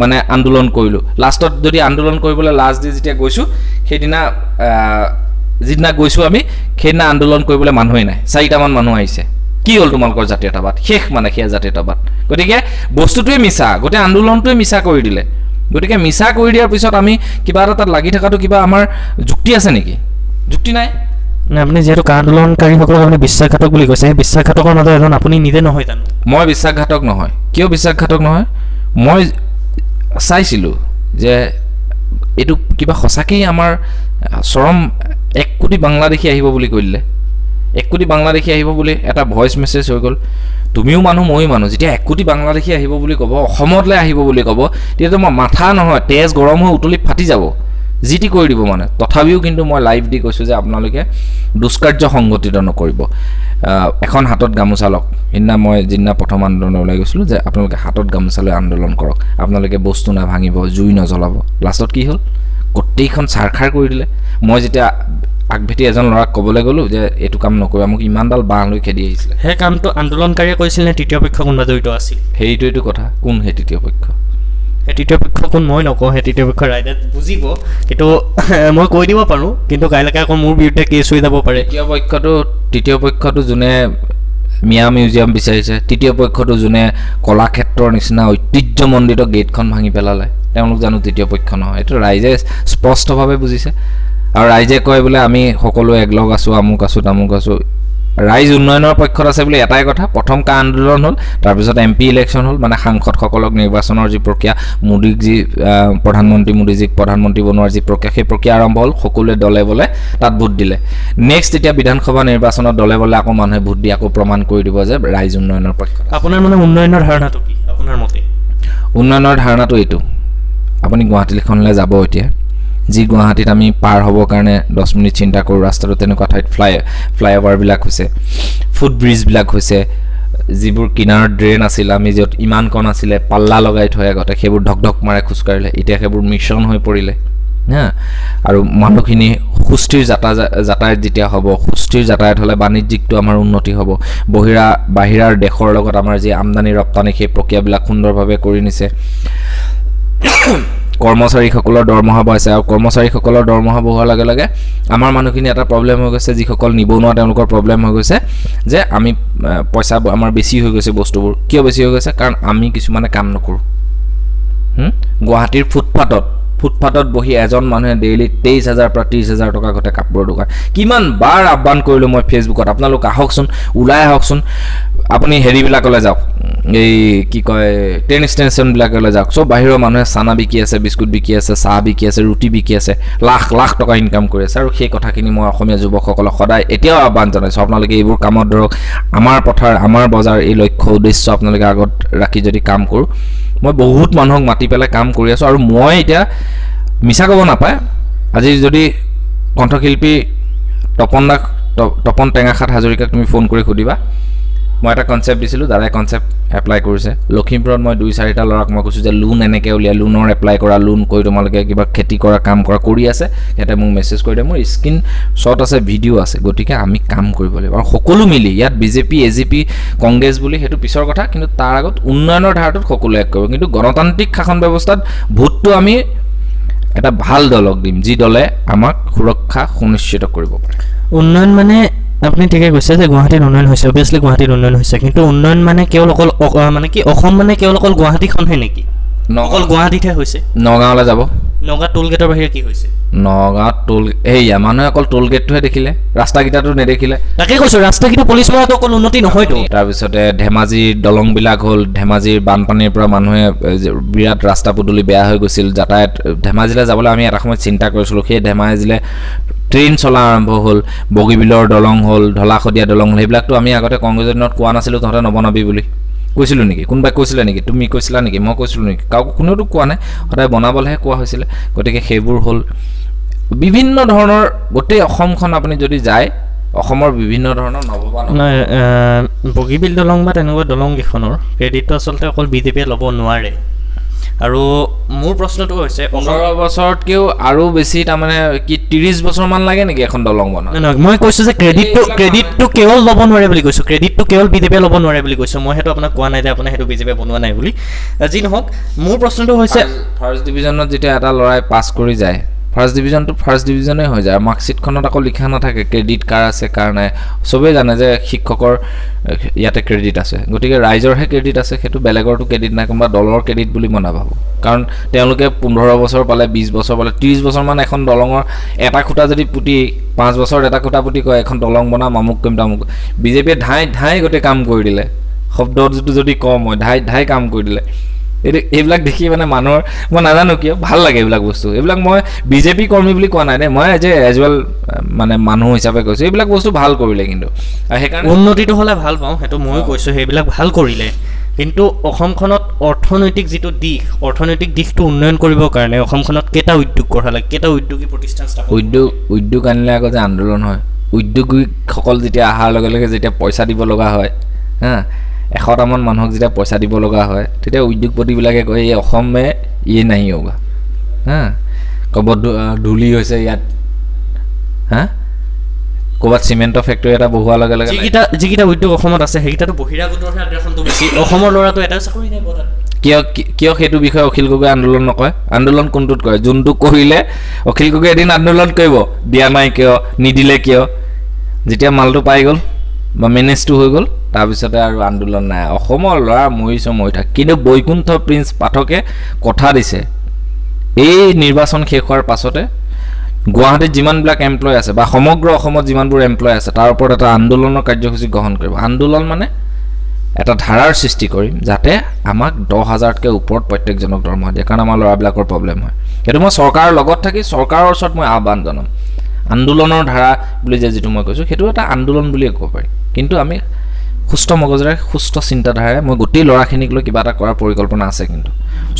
মানে আন্দোলন কৰিলোঁ। লাষ্টত যদি আন্দোলন কৰিবলৈ লাজ দি যেতিয়া গৈছোঁ, সেইদিনা যিদিনা গৈছোঁ আমি, সেইদিনা আন্দোলন কৰিবলৈ মানুহেই নাই, 4টামান মানুহ আহিছে। কি হ'ল তোমালোকৰ জাতীয়তাবাদ? শেষ মানে সেয়া জাতীয়তাবাদ। গতিকে বস্তুটোৱে মিছা, গোটেই আন্দোলনটোৱে মিছা কৰি দিলে। গতিকে মিছা কৰি দিয়াৰ পিছত আমি কিবা এটা তাত লাগি থকাটো কিবা আমাৰ যুক্তি আছে নেকি? যুক্তি নাই। আপুনি যিহেতু কা আন্দোলনকাৰীসকলক আপুনি বিশ্বাসঘাতক বুলি কৈছে, সেই বিশ্বাসঘাতকৰ মাজত এজন আপুনি নিজে নহয় জানো? মই বিশ্বাসঘাতক নহয়। কিয় বিশ্বাসঘাতক নহয়? মই চাইছিলোঁ যে এইটো কিবা সঁচাকেই আমাৰ চৰম 1 কোটি বাংলাদেশী আহিব বুলি কৈ দিলে। 1 কোটি বাংলাদেশী আহিব বুলি এটা ভইচ মেছেজ হৈ গ'ল। তুমিও মানুহ ময়ো মানুহ, যেতিয়া 1 কোটি বাংলাদেশী আহিব বুলি ক'ব, অসমলৈ আহিব বুলি ক'ব, তেতিয়াতো মই মাথা নহয়, তেজ গৰম হৈ উতলি ফাটি যাব, যি টি কৰি দিব মানে। তথাপিও কিন্তু মই লাইভ দি কৈছোঁ যে আপোনালোকে দুষ্কাৰ্য সংঘটিত নকৰিব, এখন হাতত গামোচা লওক। সেইদিনা মই যিদিনা প্ৰথম আন্দোলন ওলাই গৈছিলোঁ, যে আপোনালোকে হাতত গামোচা লৈ আন্দোলন কৰক, আপোনালোকে বস্তু নাভাঙিব, জুই নজ্বলাব। লাষ্টত কি হ'ল? গোটেইখন ছাৰখাৰ কৰি দিলে। মই যেতিয়া আগভেটি এজন ল'ৰাক ক'বলৈ গ'লোঁ যে এইটো কাম নকৰিবা, মোক ইমানডাল বাঁহ লৈ খেদি আহিছিলে। সেই কামটো আন্দোলনকাৰীয়ে কৰিছিল নে তৃতীয় পক্ষ কোনোবা জড়িত আছিল? সেইটোৱেইটো কথা। কোন সেই তৃতীয় পক্ষ? সেই তৃতীয় পক্ষ কোন মই নকওঁ, সেই তৃতীয় পক্ষ ৰাইজে বুজিব, কিন্তু মই কৈ দিব পাৰোঁ, কিন্তু কাইলৈকে আকৌ মোৰ বিৰুদ্ধে কেছ হৈ যাব পাৰে। তৃতীয় পক্ষটো যোনে মিয়া মিউজিয়াম বিচাৰিছে, তৃতীয় পক্ষটো যোনে কলাক্ষেত্ৰৰ নিচিনা ঐতিহ্যমণ্ডিত গেটখন ভাঙি পেলালে, তেওঁলোক জানো তৃতীয় পক্ষ নহয়? এইটো ৰাইজে স্পষ্টভাৱে বুজিছে। আৰু ৰাইজে কয় বোলে আমি সকলো একলগ আছোঁ, আমুক আছোঁ, তামুক আছোঁ। ৰাইজ উন্নয়নৰ পক্ষত আছে বুলি এটাই কথা, প্ৰথম কা আন্দোলন হ'ল, তাৰপিছত MP ইলেকশ্যন হ'ল, মানে সাংসদসকলক নিৰ্বাচনৰ যি প্ৰক্ৰিয়া, মোদীক যি প্ৰধানমন্ত্ৰী, মোদীজীক প্ৰধানমন্ত্ৰী বনোৱাৰ যি প্ৰক্ৰিয়া, সেই প্ৰক্ৰিয়া আৰম্ভ হ'ল। সকলোৱে দলে বলে তাত ভোট দিলে। নেক্সট এতিয়া বিধানসভা নিৰ্বাচনত দলে বলে আকৌ মানুহে ভোট দি আকৌ প্ৰমাণ কৰি দিব যে ৰাইজ উন্নয়নৰ পক্ষত। আপোনাৰ মানে উন্নয়নৰ ধাৰণাটো কি আপোনাৰ মতে? উন্নয়নৰ ধাৰণাটো এইটো, আপুনি গুৱাহাটীখনলৈ যাব এতিয়া, যি গুৱাহাটীত আমি পাৰ হ'বৰ কাৰণে 10 মিনিট চিন্তা কৰোঁ, ৰাস্তাটো তেনেকুৱা ঠাইত ফ্লাইঅভাৰবিলাক হৈছে, ফুটব্ৰিজবিলাক হৈছে, যিবোৰ কিনাৰত ড্ৰেইন আছিল, আমি য'ত ইমান কণ আছিলে পাল্লা লগাই থৈ আগতে, সেইবোৰ ধক ধক মাৰে খোজকাঢ়িলে, এতিয়া সেইবোৰ মিশ্ৰণ হৈ পৰিলে। হা, আৰু মানুহখিনি সুস্থিৰ যাতায়াত যেতিয়া হ'ব, সুস্থিৰ যাতায়াত হ'লে বাণিজ্যিকটো আমাৰ উন্নতি হ'ব, বাহিৰাৰ দেশৰ লগত আমাৰ যি আমদানি ৰপ্তানি, সেই প্ৰক্ৰিয়াবিলাক সুন্দৰভাৱে কৰি নিছে। কৰ্মচাৰীসকলৰ দৰমহা বঢ়াইছে, আৰু কৰ্মচাৰীসকলৰ দৰমহা বঢ়োৱাৰ লগে লগে আমাৰ মানুহখিনি এটা প্ৰব্লেম হৈ গৈছে, যিসকল নিবনুৱা তেওঁলোকৰ প্ৰব্লেম হৈ গৈছে যে আমি পইচা আমাৰ বেছি হৈ গৈছে বস্তুবোৰ। কিয় বেছি হৈ গৈছে? কাৰণ আমি কিছুমানে কাম নকৰোঁ। গুৱাহাটীৰ ফুটপাথত বহি এজন মানুহে ডেইলি 23,000 পৰা 30,000 টকা ঘটে কাপোৰৰ দোকান। কিমান বাৰ আহ্বান কৰিলোঁ মই ফেচবুকত, আপোনালোক আহকচোন, ওলাই আহকচোন, আপুনি হেৰিবিলাকলৈ যাওক, এই কি কয় ট্ৰেইন ষ্টেচনবিলাকলৈ যাওক, চব বাহিৰৰ মানুহে চানা বিকি আছে, বিস্কুট বিকি আছে, চাহ বিকি আছে, ৰুটি বিকি আছে, লাখ লাখ টকা ইনকাম কৰি আছে। আৰু সেই কথাখিনি মই অসমীয়া যুৱকসকলক সদায় এতিয়াও আহ্বান জনাইছোঁ, আপোনালোকে এইবোৰ কামত ধৰক, আমাৰ পথাৰ, আমাৰ বজাৰ, এই লক্ষ্য উদ্দেশ্য আপোনালোকে আগত ৰাখি যদি কাম কৰোঁ। মই বহুত মানুহক মাতি পেলাই কাম কৰি আছোঁ, আৰু মই এতিয়া মিছা ক'ব নাপায়, আজি যদি কণ্ঠশিল্পী তপন টেঙাখাত হাজৰিকাক তুমি ফোন কৰি সুধিবা, মই এটা কনচেপ্ট দিছিলোঁ, দাদাই কনচেপ্ট এপ্লাই কৰিছে। লখিমপুৰত মই 2-4টা ল'ৰাক মই কৈছোঁ যে লোন এনেকৈ উলিয়াই, লোনৰ এপ্লাই কৰা, লোন কৰি তোমালোকে কিবা খেতি কৰা কাম কৰা কৰি আছে, সিহঁতে মোক মেছেজ কৰি দিয়ে, মোৰ স্ক্ৰীন শ্বট আছে, ভিডিঅ' আছে। গতিকে আমি কাম কৰিব লাগিব আৰু সকলো মিলি ইয়াত বিজেপি AGP কংগ্ৰেছ বুলি সেইটো পিছৰ কথা, কিন্তু তাৰ আগত উন্নয়নৰ ধাৰাটোত সকলোৱে এক কৰিব। কিন্তু গণতান্ত্ৰিক শাসন ব্যৱস্থাত ভোটটো আমি এটা ভাল দলক দিম, যি দলে আমাক সুৰক্ষা সুনিশ্চিত কৰিব পাৰে। উন্নয়ন মানে আপুনি ঠিকে কৈছে যে গুৱাহাটীত উন্নয়ন হৈছে, অভিয়াছলি গুৱাহাটীত উন্নয়ন হৈছে, কিন্তু উন্নয়ন মানে কেৱল অকল মানে কি অসম মানে কেৱল অকল গুৱাহাটীখনহে নেকি? অকল গুৱাহাটীতহে হৈছে? নগাঁৱলৈ যাব। নগাঁও টোল গেটৰ বাহিৰে কি হৈছে? নগাঁৱত টোল সেয়া মানুহে অকল টোল গেটটোহে দেখিলে, ৰাস্তাকেইটাতো নেদেখিলে। তাকে কৈছোঁ, ৰাস্তাকেইটা পলিচ মৰাটো অকল উন্নতি নহয়তো। তাৰপিছতে ধেমাজিৰ দলংবিলাক হ'ল, ধেমাজিৰ বানপানীৰ পৰা মানুহে বিৰাট ৰাস্তা পদূলি বেয়া হৈ গৈছিল, যাতায়াত ধেমাজিলৈ যাবলৈ আমি এটা সময়ত চিন্তা কৰিছিলোঁ। সেই ধেমাজিলৈ ট্ৰেইন চলা আৰম্ভ হ'ল, বগীবিলৰ দলং হ'ল, ঢলাশদিয়া দলং হ'ল, সেইবিলাকতো আমি আগতে কংগ্ৰেছৰ দিনত কোৱা নাছিলোঁ তহঁতে নবনাবি বুলি। কৈছিলোঁ নেকি? কোনোবাই কৈছিলে নেকি? তুমি কৈছিলা নেকি? মই কৈছিলোঁ নেকি? কাকো কোনেওতো কোৱা নাই, সদায় বনাবলৈহে কোৱা হৈছিলে। গতিকে সেইবোৰ হ'ল বিভিন্ন ধৰণৰ। গোটেই অসমখন আপুনি যদি যায়, অসমৰ বিভিন্ন ধৰণৰ নৱবান নাই, বগীবিল দলং বা তেনেকুৱা দলংকেইখনৰ ক্ৰেডিটটো আচলতে অকল বিজেপিয়ে ল'ব নোৱাৰে। আৰু মোৰ প্ৰশ্নটো হৈছে 15 বছৰতকৈও আৰু বেছি, তাৰমানে কি 30 বছৰমান লাগে নেকি এখন দলং বনোৱা? নহয়, মই কৈছোঁ যে ক্ৰেডিটটো কেৱল ল'ব নোৱাৰে বুলি কৈছোঁ, ক্ৰেডিটটো কেৱল বিজেপিয়ে ল'ব নোৱাৰে বুলি কৈছোঁ। মই সেইটো আপোনাক কোৱা নাই যে আপোনাৰ সেইটো বিজেপিয়ে বনোৱা নাই বুলি। যি নহওক, মোৰ প্ৰশ্নটো হৈছে ফাৰ্ষ্ট ডিভিজনত যেতিয়া এটা ল'ৰাই পাছ কৰি যায়, ফাৰ্ষ্ট ডিভিজনটো ফাৰ্ষ্ট ডিভিজনেই হৈ যায়। মাৰ্কশ্বিটখনত আকৌ লিখা নাথাকে ক্ৰেডিট কাৰ আছে কাৰ নাই। চবেই জানে যে শিক্ষকৰ ইয়াতে ক্ৰেডিট আছে, গতিকে ৰাইজৰহে ক্ৰেডিট আছে, সেইটো বেলেগৰটো ক্ৰেডিট নাই, কোনোবা দলৰ ক্ৰেডিট বুলি মই নাভাবোঁ। কাৰণ তেওঁলোকে 15 বছৰ পালে, 20 বছৰ পালে, 30 বছৰমান এখন দলঙৰ এটা খুঁটা যদি পুতি 5 বছৰত এটা খুঁটা পুতি কয় এখন দলং বনাম, আমুক কৰিম তামুক। বিজেপিয়ে ধাই গোটেই কাম কৰি দিলে। শব্দটো যদি কওঁ মই ধাই কাম কৰি দিলে। এইবিলাক দেখি মানে মানুহৰ, মই নাজানো কিয় ভাল লাগে এইবিলাক বস্তু। এইবিলাক মই বিজেপি কৰ্মী বুলি কোৱা নাই দেই, মই এজ ৱেল মানে মানুহ হিচাপে কৈছোঁ, এইবিলাক বস্তু ভাল কৰিলে। কিন্তু সেইকাৰণে উন্নতিটো হ'লে ভাল পাওঁ, সেইটো ময়ো কৈছোঁ, সেইবিলাক ভাল কৰিলে। কিন্তু অসমখনত অৰ্থনৈতিক যিটো দিশ, অৰ্থনৈতিক দিশটো উন্নয়ন কৰিবৰ কাৰণে অসমখনত কেইটা উদ্যোগ গঢ়ালে, কেইটা উদ্যোগী প্ৰতিষ্ঠান স্থাপন? উদ্যোগ আনিলে আকৌ যে আন্দোলন হয়, উদ্যোগীসকল যেতিয়া অহাৰ লগে লগে যেতিয়া পইচা দিব লগা হয়, 100টামান মানুহক যেতিয়া পইচা দিব লগা হয়, তেতিয়া উদ্যোগপতিবিলাকে কয় এই অসমে নাহি হোগা, ক'ব ধূলি হৈছে ইয়াত, ক'ৰবাত চিমেণ্টৰ ফেক্টৰী এটা বহোৱাৰ লগে লগে যিকেইটা উদ্যোগ অসমত আছে সেইকেইটাতো বহিৰাগতৰহে আগ্ৰাসনটো বেছি। অসমৰ ল'ৰাটো এটাও চাকৰি নাই বতাত। কিয় সেইটো বিষয়ে অখিল গগৈ আন্দোলন নকৰে? আন্দোলন কোনটোত কৰে? যোনটো কৰিলে অখিল গগৈ এদিন আন্দোলন কৰিব, দিয়া নাই কিয়, নিদিলে কিয়। যেতিয়া মালটো পাই গ'ল বা মেনেজটো হৈ গ'ল, তাৰপিছতে আৰু আন্দোলন নাই। অসমৰ ল'ৰা মৰি থাক। কিন্তু বৈকুণ্ঠ প্ৰিন্স পাঠকে কথা দিছে, এই নিৰ্বাচন শেষ হোৱাৰ পাছতে গুৱাহাটীত যিমানবিলাক এমপ্লয় আছে বা সমগ্ৰ অসমত যিমানবোৰ এমপ্লয় আছে তাৰ ওপৰত এটা আন্দোলনৰ কাৰ্যসূচী গ্ৰহণ কৰিব। আন্দোলন মানে এটা ধাৰাৰ সৃষ্টি কৰিম, যাতে আমাক 10,000তকৈ ওপৰত প্ৰত্যেকজনক দৰমহা দিয়ে, কাৰণ আমাৰ ল'ৰাবিলাকৰ প্ৰব্লেম হয়। সেইটো মই চৰকাৰৰ লগত থাকি চৰকাৰৰ ওচৰত মই আহ্বান জনাম। আন্দোলনৰ ধাৰা বুলি যিটো মই কৈছোঁ, সেইটো এটা আন্দোলন বুলিয়ে ক'ব পাৰি। কিন্তু আমি সুস্থ মগজেৰে, সুস্থ চিন্তাধাৰাৰে মই গোটেই ল'ৰাখিনিক লৈ কিবা এটা কৰাৰ পৰিকল্পনা আছে। কিন্তু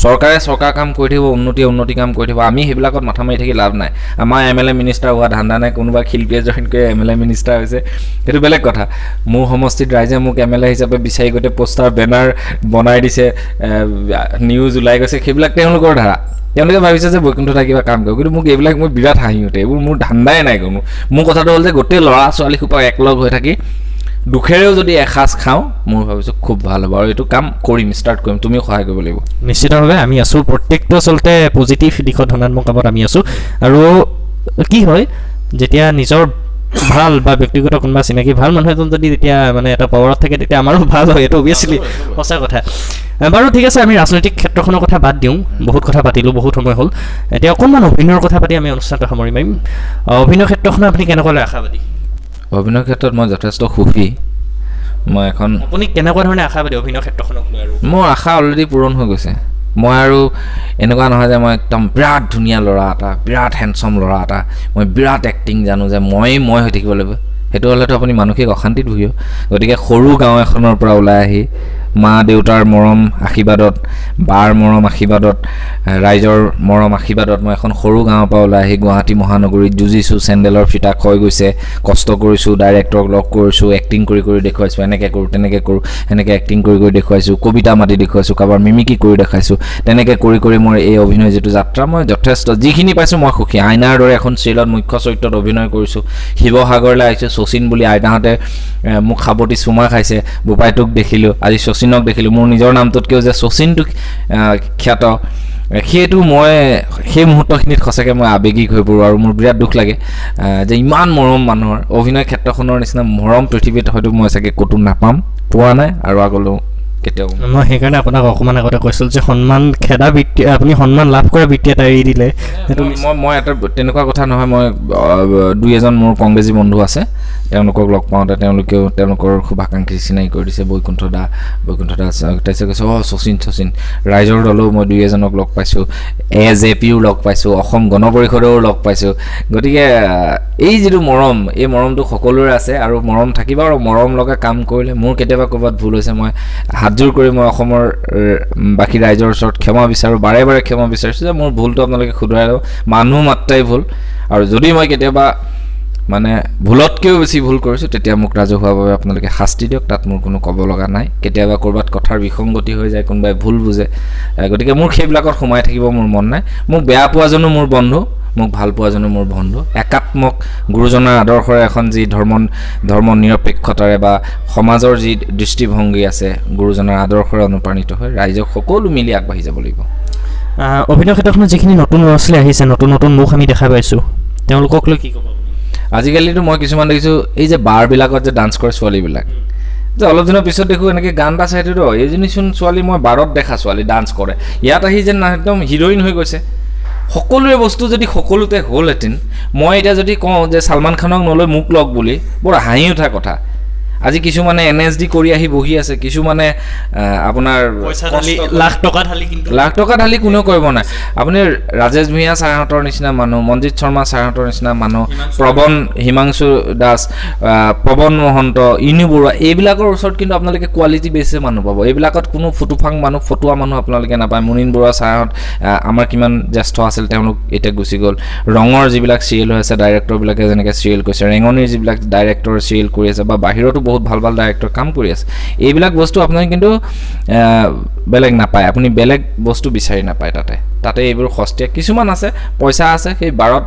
চৰকাৰে চৰকাৰ কাম কৰি থাকিব, উন্নতি কাম কৰি থাকিব, আমি সেইবিলাকত মাথা মাৰি থাকি লাভ নাই। আমাৰ MLA মিনিষ্টাৰ হোৱা ধান্দা নাই, কোনোবা শিল্পীয়ে জইন কৰি MLA মিনিষ্টাৰ হৈছে, সেইটো বেলেগ কথা। মোৰ সমষ্টিত ৰাইজে মোক MLA হিচাপে বিচাৰি গোটেই পোষ্টাৰ বেনাৰ বনাই দিছে, নিউজ ওলাই গৈছে, সেইবিলাক তেওঁলোকৰ ধাৰা। তেওঁলোকে ভাবিছে যে বৈকুণ্ঠতা কিবা কাম কৰিব, কিন্তু মোক এইবিলাক মই বিৰাট হাঁহি উঠে, এইবোৰ মোৰ ধান্দাই নাই কোনো। মোৰ কথাটো হ'ল যে গোটেই ল'ৰা ছোৱালীসোপা একলগ হৈ থাকি দুখেৰেও যদি এসাঁজ খাওঁ, মই ভাবিছোঁ খুব ভাল হ'ব। আৰু এইটো কাম কৰিম, ষ্টাৰ্ট কৰিম, তুমিও সহায় কৰিব লাগিব। নিশ্চিতভাৱে আমি আছোঁ, প্ৰত্যেকটো আচলতে পজিটিভ দিশত ধনাত্মক কামত আমি আছোঁ। আৰু কি হয়, যেতিয়া নিজৰ ভাল বা ব্যক্তিগত কোনোবা চিনাকি ভাল মানুহ এজন যদি যেতিয়া মানে এটা পাৱাৰত থাকে, তেতিয়া আমাৰো ভাল হয়, এইটো অভিয়াছলি সঁচা কথা। বাৰু ঠিক আছে, আমি ৰাজনৈতিক ক্ষেত্ৰখনৰ কথা বাদ দিওঁ, বহুত কথা পাতিলোঁ, বহুত সময় হ'ল। এতিয়া অকণমান অভিনয়ৰ কথা পাতি আমি অনুষ্ঠানটো সামৰি মাৰিম। অভিনয় ক্ষেত্ৰখনত আপুনি কেনেকুৱালৈ আশাবাদী? অভিনয় ক্ষেত্ৰত মই যথেষ্ট সুখী। মই আপুনি কেনেকুৱা ধৰণে আশাবাদী অভিনয় ক্ষেত্ৰখনক লৈ? আৰু মোৰ আশা অলৰেডি পূৰণ হৈ গৈছে। মই আৰু এনেকুৱা নহয় যে মই একদম বিৰাট ধুনীয়া ল'ৰা এটা, বিৰাট হেণ্ডচম ল'ৰা এটা, মই বিৰাট এক্টিং জানো যে মই হৈ থাকিব লাগিব। সেইটো হ'লেতো আপুনি মানসিক অশান্তিত ভুগিব। গতিকে সৰু গাঁও এখনৰ পৰা ওলাই আহি মা দেউতাৰ মৰম আশীৰ্বাদত বাৰ মৰম আশীৰ্বাদত ৰাইজৰ মৰম আশীৰ্বাদত মই এখন সৰু গাঁৱৰ পৰা ওলাই আহি গুৱাহাটী মহানগৰীত যুঁজিছোঁ চেণ্ডেলৰ ফিটা ক্ষয় গৈছে কষ্ট কৰিছোঁ ডাইৰেক্টৰক লগ কৰিছোঁ এক্টিং কৰি দেখুৱাইছোঁ এনেকৈ কৰোঁ তেনেকৈ কৰোঁ এনেকৈ এক্টিং কৰি দেখুৱাইছোঁ কবিতা মাতি দেখুৱাইছোঁ কাৰোবাৰ মিমিকি কৰি দেখাইছোঁ তেনেকৈ কৰি মোৰ এই অভিনয় যিটো যাত্ৰা মই যথেষ্ট যিখিনি পাইছোঁ মই সুখী আইনাৰ দৰে এখন চিৰিয়েলত মুখ্য চৰিত্ৰত অভিনয় কৰিছোঁ শিৱসাগৰলৈ আহিছোঁ শচীন বুলি আইতাহঁতে মোক সাৱটি চুমা খাইছে বোপাইটোক দেখিলোঁ আজি শচীনক দেখিলোঁ মোৰ নিজৰ নামটোতকৈও যে শচীনটো খ্যাত সেইটো মই সেই মুহূৰ্তখিনিত সঁচাকৈ মই আৱেগিক হৈ পৰোঁ আৰু মোৰ বিৰাট দুখ লাগে যে ইমান মৰম মানুহৰ অভিনয় ক্ষেত্ৰখনৰ নিচিনা মৰম পৃথিৱীত হয়তো মই চাগে ক'তো নাপাম পোৱা নাই আৰু আগলৈও কেতিয়াও মই সেইকাৰণে আপোনাক অকণমান আগতে কৈছিলোঁ যে সন্মান খেদা বৃত্তি আপুনি সন্মান লাভ কৰা বৃত্তি এটা এৰি দিলে সেইটো মই এটা তেনেকুৱা কথা নহয় মই দুই এজন মোৰ কংগ্ৰেছী বন্ধু আছে তেওঁলোকক লগ পাওঁতে তেওঁলোকেও তেওঁলোকৰ শুভাকাংক্ষী চিনাকি কৰি দিছে বৈকুণ্ঠ দা তাৰপিছত কৈছে শচীন ৰাইজৰ দলেও মই দুই এজনক লগ পাইছোঁ AJPও লগ পাইছোঁ অসম গণ পৰিষদেও লগ পাইছোঁ গতিকে এই যিটো মৰম এই মৰমটো সকলোৰে আছে আৰু মৰম থাকিব আৰু মৰম লগা কাম কৰিলে মোৰ কেতিয়াবা ক'ৰবাত ভুল হৈছে মই হাতযোৰ কৰি মই অসমৰ বাকী ৰাইজৰ ওচৰত ক্ষমা বিচাৰোঁ বাৰে ক্ষমা বিচাৰিছোঁ যে মোৰ ভুলটো আপোনালোকে শুধৰাই ল'ব মানুহ মাত্ৰাই ভুল আৰু যদি মই কেতিয়াবা মানে ভুলতকৈও বেছি ভুল কৰিছোঁ তেতিয়া মোক ৰাজহুৱাভাৱে আপোনালোকে শাস্তি দিয়ক তাত মোৰ কোনো ক'ব লগা নাই কেতিয়াবা ক'ৰবাত কথাৰ বিসংগতি হৈ যায় কোনোবাই ভুল বুজে গতিকে মোৰ সেইবিলাকত সোমাই থাকিব মোৰ মন নাই মোক বেয়া পোৱাজনো মোৰ বন্ধু মোক ভাল পোৱাজনো মোৰ বন্ধু একাত্মক গুৰুজনাৰ আদৰ্শৰে এখন যি ধৰ্ম নিৰপেক্ষতাৰে বা সমাজৰ যি দৃষ্টিভংগী আছে গুৰুজনাৰ আদৰ্শৰে অনুপ্ৰাণিত হৈ ৰাইজক সকলো মিলি আগবাঢ়ি যাব লাগিব অভিনয় ক্ষেত্ৰখনত যিখিনি নতুন ল'ৰা ছোৱালী আহিছে নতুন মুখ আমি দেখা পাইছোঁ তেওঁলোকক লৈ কি ক'ব আজিকালিতো মই কিছুমান দেখিছোঁ এই যে বাৰবিলাকত যে ডান্স কৰে ছোৱালীবিলাক যে অলপ দিনৰ পিছত দেখোঁ এনেকৈ গান এটা চাইটো এইজনীচোন ছোৱালী মই বাৰত দেখা ছোৱালী ডান্স কৰে ইয়াত আহি যেন একদম হিৰইন হৈ গৈছে সকলোৰে বস্তু যদি সকলোতে হ'লহেঁতেন মই এতিয়া যদি কওঁ যে ছালমান খানক নলৈ মোক লগ বুলি বৰ হাঁহি উঠা কথা আজি কিছুমানে NSD কৰি আহি বহি আছে কিছুমানে আপোনাৰ লাখ টকা ঢালি কোনেও কৰিব নাই আপুনি ৰাজেশ ভূঞা ছাৰহঁতৰ নিচিনা মানুহ মনজিৎ শৰ্মা ছাৰহঁতৰ নিচিনা মানুহ হিমাংশু দাস পৱন মহন্ত ইনু বৰুৱা এইবিলাকৰ ওচৰত কিন্তু আপোনালোকে কোৱালিটি বেছে মানুহ পাব এইবিলাকত কোনো ফুটুফাং মানুহ ফটুৱা মানুহ আপোনালোকে নাপায় মুনীন বৰুৱা ছাৰহঁত আমাৰ কিমান জ্যেষ্ঠ আছিল তেওঁলোক এতিয়া গুচি গ'ল ৰঙৰ যিবিলাক চিৰিয়েল হৈ আছে ডাইৰেক্টৰবিলাকে যেনেকৈ চিৰিয়েল কৈছে ৰেঙনিৰ যিবিলাক ডাইৰেক্টৰ চিৰিয়েল কৰি আছে বা বাহিৰতো বহুত ভাল ডাইৰেক্টৰ কাম কৰি আছে এইবিলাক বস্তু আপোনাক কিন্তু বেলেগ নাপায় আপুনি বেলেগ বস্তু বিচাৰি নাপায় তাতে এইবোৰ সস্তীয়া কিছুমান আছে পইচা আছে সেই বাৰত